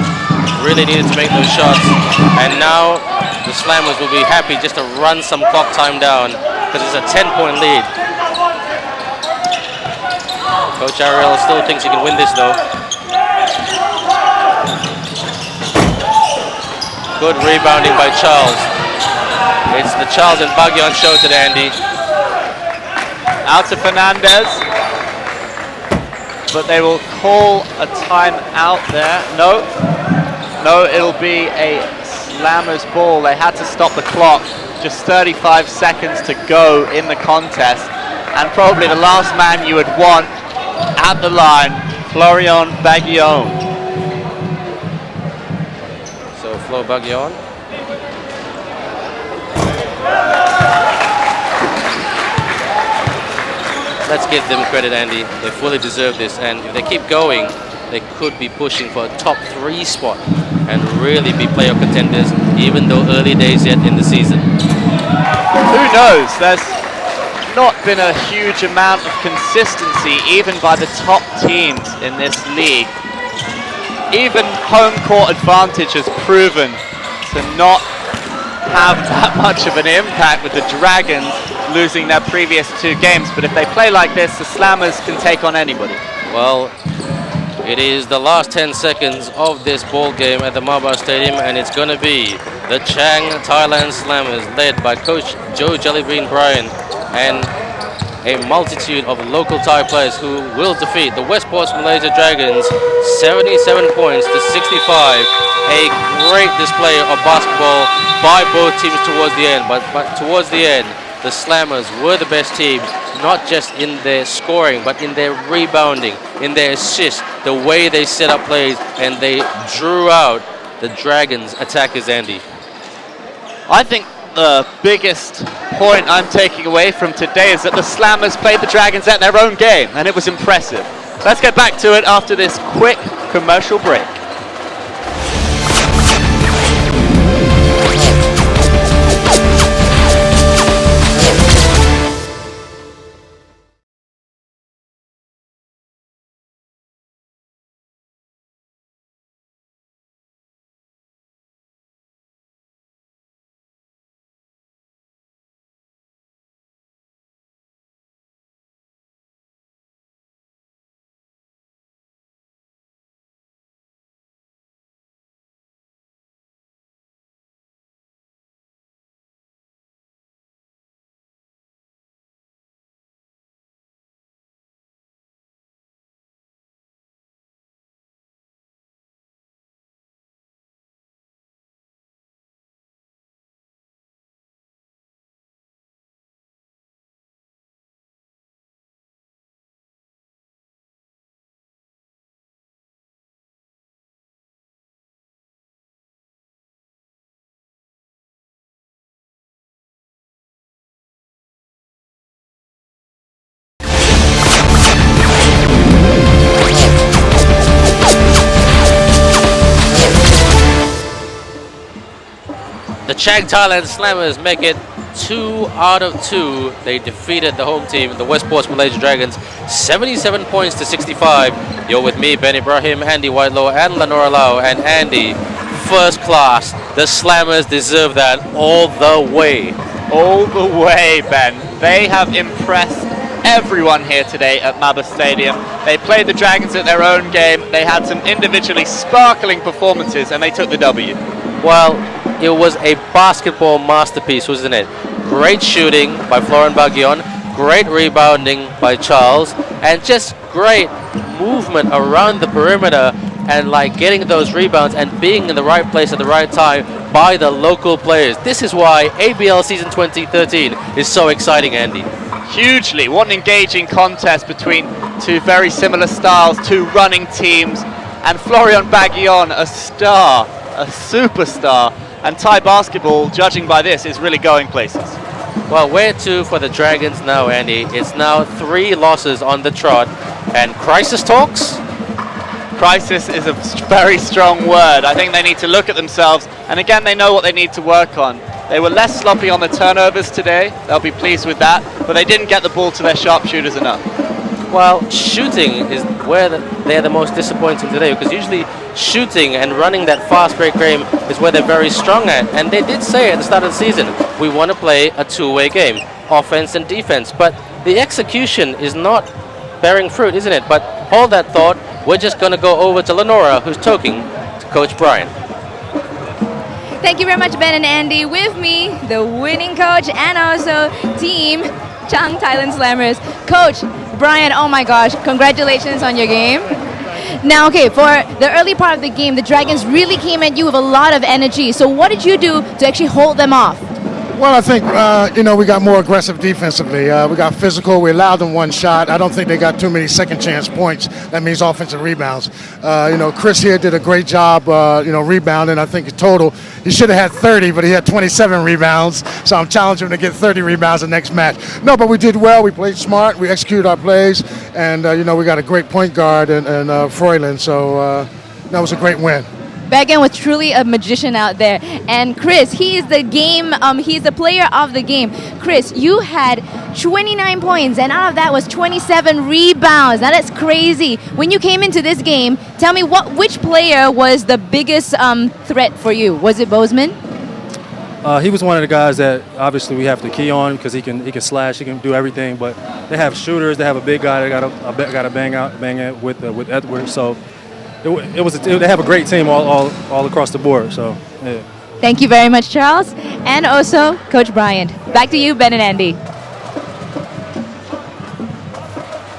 Really needed to make those shots. And now the Slammers will be happy just to run some clock time down because it's a 10-point lead. Coach Ariel still thinks he can win this though. Good rebounding by Charles. It's the Charles and Bagyan show today, Andy. Out to Fernandez. But they will call a timeout there. No, it'll be a Slammers ball. They had to stop the clock. Just 35 seconds to go in the contest. And probably the last man you would want at the line, Florian Bagyan. So Flo Bagyan. Let's give them credit, Andy. They fully deserve this, and if they keep going, they could be pushing for a top 3 spot and really be playoff contenders, even though early days yet in the season. Who knows? There's not been a huge amount of consistency even by the top teams in this league. Even home court advantage has proven to not have that much of an impact with the Dragons losing their previous 2 games, but if they play like this, the Slammers can take on anybody. Well, it is the last 10 seconds of this ball game at the MABA Stadium, and it's going to be the Chang Thailand Slammers, led by Coach Joe Jellybean Bryan, and a multitude of local Thai players who will defeat the Westports Malaysia Dragons 77 points to 65. A great display of basketball by both teams towards the end, but towards the end, the Slammers were the best team, not just in their scoring, but in their rebounding, in their assists, the way they set up plays, and they drew out the Dragons' attackers, Andy. I think the biggest point I'm taking away from today is that the Slammers played the Dragons at their own game, and it was impressive. Let's get back to it after this quick commercial break. The Chang Thailand Slammers make it 2 out of 2. They defeated the home team, the Westports Malaysia Dragons, 77 points to 65. You're with me, Ben Ibrahim, Andy Whitelaw, and Lenora Lau. And Andy, first class. The Slammers deserve that all the way. All the way, Ben. They have impressed everyone here today at MABA Stadium. They played the Dragons at their own game. They had some individually sparkling performances, and they took the W. Well, it was a basketball masterpiece, wasn't it? Great shooting by Florian Bagyan, great rebounding by Charles, and just great movement around the perimeter and like getting those rebounds and being in the right place at the right time by the local players. This is why ABL Season 2013 is so exciting, Andy. Hugely. What an engaging contest between two very similar styles, two running teams, and Florian Baguillon, a star, a superstar. And Thai basketball, judging by this, is really going places. Well, where to for the Dragons now, Andy? It's now 3 losses on the trot. And crisis talks? Crisis is a very strong word. I think they need to look at themselves, and again, they know what they need to work on. They were less sloppy on the turnovers today. They'll be pleased with that, but they didn't get the ball to their sharpshooters enough. Well, shooting is where they're the most disappointing today, because usually shooting and running that fast break game is where they're very strong at. And they did say at the start of the season, we want to play a two-way game, offense and defense. But the execution is not bearing fruit, isn't it? But hold that thought. We're just going to go over to Lenora, who's talking to Coach Brian. Thank you very much, Ben and Andy. With me, the winning coach and also team Chang Thailand Slammers. Coach Brian, oh my gosh, congratulations on your game. Now, okay, for the early part of the game, the Dragons really came at you with a lot of energy. So what did you do to actually hold them off? Well, I think, we got more aggressive defensively. We got physical. We allowed them one shot. I don't think they got too many second chance points. That means offensive rebounds. Chris here did a great job, rebounding. I think in total, he should have had 30, but he had 27 rebounds. So I'm challenging him to get 30 rebounds the next match. No, but we did well. We played smart. We executed our plays. And, we got a great point guard and Froyland. So that was a great win. Bagan was truly a magician out there. And Chris, he's the player of the game. Chris, you had 29 points, and out of that was 27 rebounds. Now that's crazy. When you came into this game, tell me which player was the biggest threat for you? Was it Bozeman? He was one of the guys that obviously we have to key on because he can slash, he can do everything. But they have shooters. They have a big guy that got to bang it with Edwards. So. They have a great team all across the board. So, yeah. Thank you very much, Charles, and also Coach Brian. Back to you, Ben and Andy.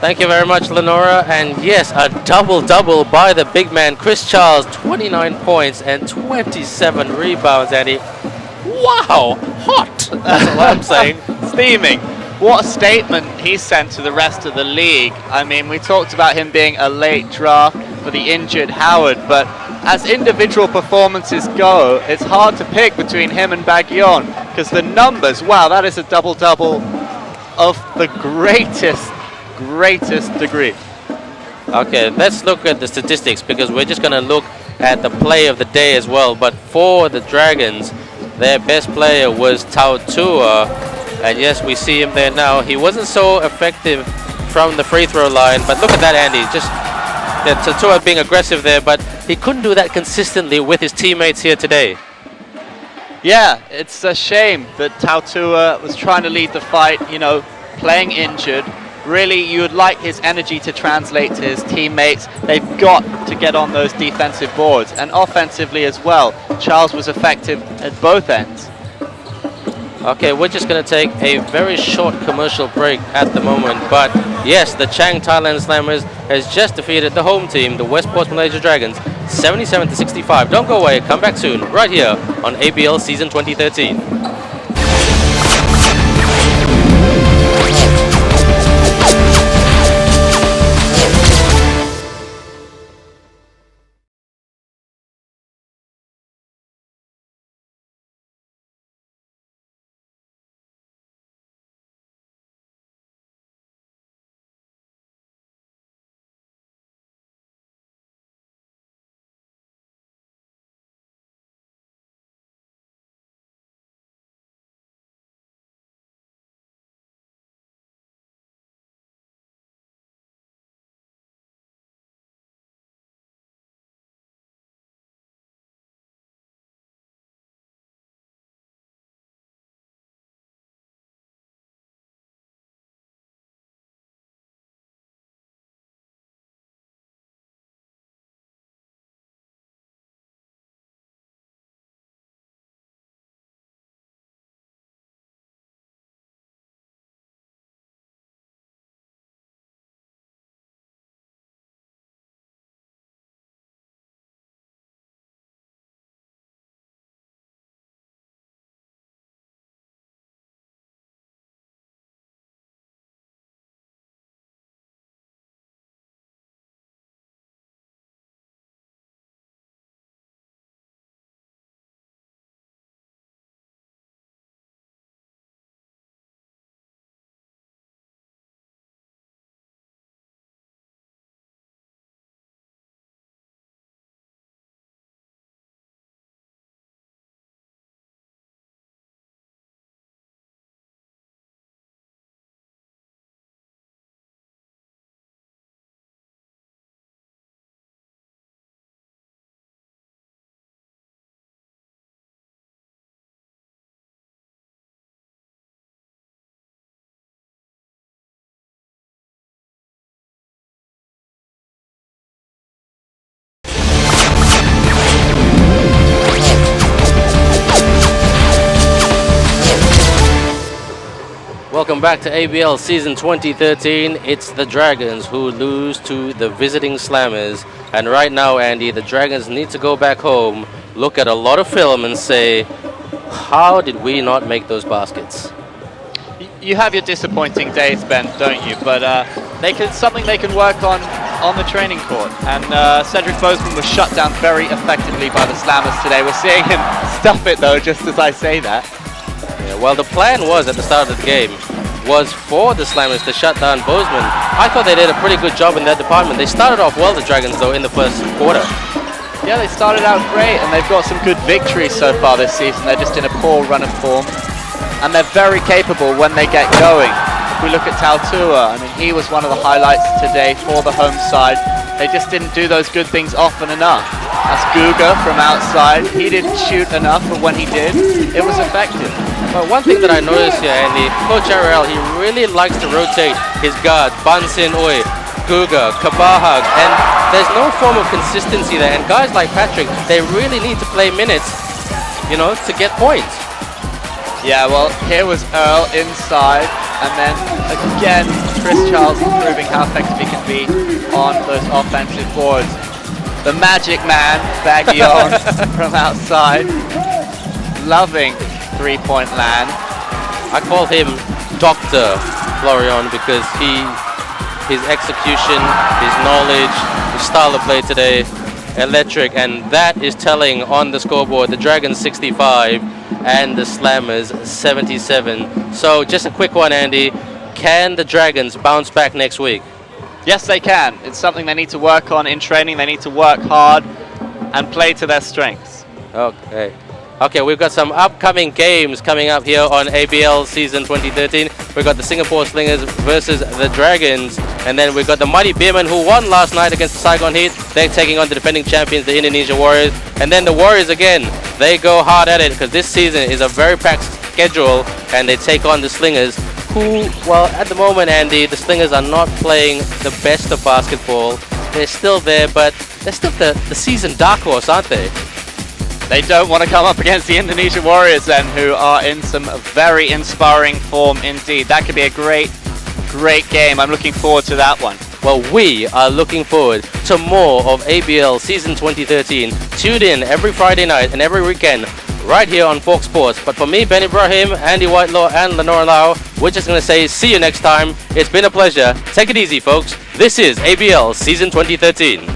Thank you very much, Lenora. And yes, a double-double by the big man, Chris Charles, 29 points and 27 rebounds, Andy. Wow, hot! That's all I'm saying. Steaming. What a statement he sent to the rest of the league. I mean, we talked about him being a late draft for the injured Howard, but as individual performances go, it's hard to pick between him and Baguillon because the numbers, wow, that is a double-double of the greatest degree. Okay, let's look at the statistics because we're just going to look at the play of the day as well. But for the Dragons, their best player was Tautua, and yes, we see him there now. He wasn't so effective from the free throw line, but look at that, Andy. Tautua being aggressive there, but he couldn't do that consistently with his teammates here today. Yeah, it's a shame that Tautua was trying to lead the fight, playing injured. Really, you would like his energy to translate to his teammates. They've got to get on those defensive boards, and offensively as well. Charles was effective at both ends. Okay, we're just going to take a very short commercial break at the moment. But yes, the Chang Thailand Slammers has just defeated the home team, the Westports Malaysia Dragons, 77-65. Don't go away. Come back soon, right here on ABL Season 2013. welcome back to ABL Season 2013. It's the Dragons who lose to the visiting Slammers. And right now, Andy, the Dragons need to go back home, look at a lot of film and say, how did we not make those baskets? You have your disappointing days, Ben, don't you? But something they can work on the training court. And Cedric Bozeman was shut down very effectively by the Slammers today. We're seeing him stuff it, though, just as I say that. Yeah, well, the plan was at the start of the game was for the Slammers to shut down Bozeman. I thought they did a pretty good job in that department. They started off well, the Dragons, though, in the first quarter. Yeah, they started out great, and they've got some good victories so far this season. They're just in a poor run of form, and they're very capable when they get going. If we look at Tautua, I mean, he was one of the highlights today for the home side. They just didn't do those good things often enough. That's Guga from outside. He didn't shoot enough, but when he did, it was effective. Well, one thing that I noticed here, Andy, Coach Ariel, he really likes to rotate his guards, Bansin Oi, Guga, Kabahag, and there's no form of consistency there. And guys like Patrick, they really need to play minutes, you know, to get points. Yeah, well, here was Earl inside, and then again, Chris Charles proving how effective he can be on those offensive boards. The magic man, Baguillon from outside, loving three-point land. I call him Dr. Florian because his execution, his knowledge, his style of play today, electric, and that is telling on the scoreboard. The Dragons 65 and the Slammers 77. So just a quick one, Andy. Can the Dragons bounce back next week? Yes, they can. It's something they need to work on in training. They need to work hard and play to their strengths. Okay, we've got some upcoming games coming up here on ABL Season 2013. We've got the Singapore Slingers versus the Dragons. And then we've got the Mighty Beermen who won last night against the Saigon Heat. They're taking on the defending champions, the Indonesia Warriors. And then the Warriors again, they go hard at it because this season is a very packed schedule. And they take on the Slingers who, well, at the moment, Andy, the Slingers are not playing the best of basketball. They're still there, but they're still the season dark horse, aren't they? They don't want to come up against the Indonesia Warriors then, who are in some very inspiring form indeed. That could be a great game. I'm looking forward to that one. Well, we are looking forward to more of ABL Season 2013. Tune in every Friday night and every weekend right here on Fox Sports. But for me, Ben Ibrahim, Andy Whitelaw, and Lenora Lau, we're just going to say see you next time. It's been a pleasure. Take it easy, folks. This is ABL Season 2013.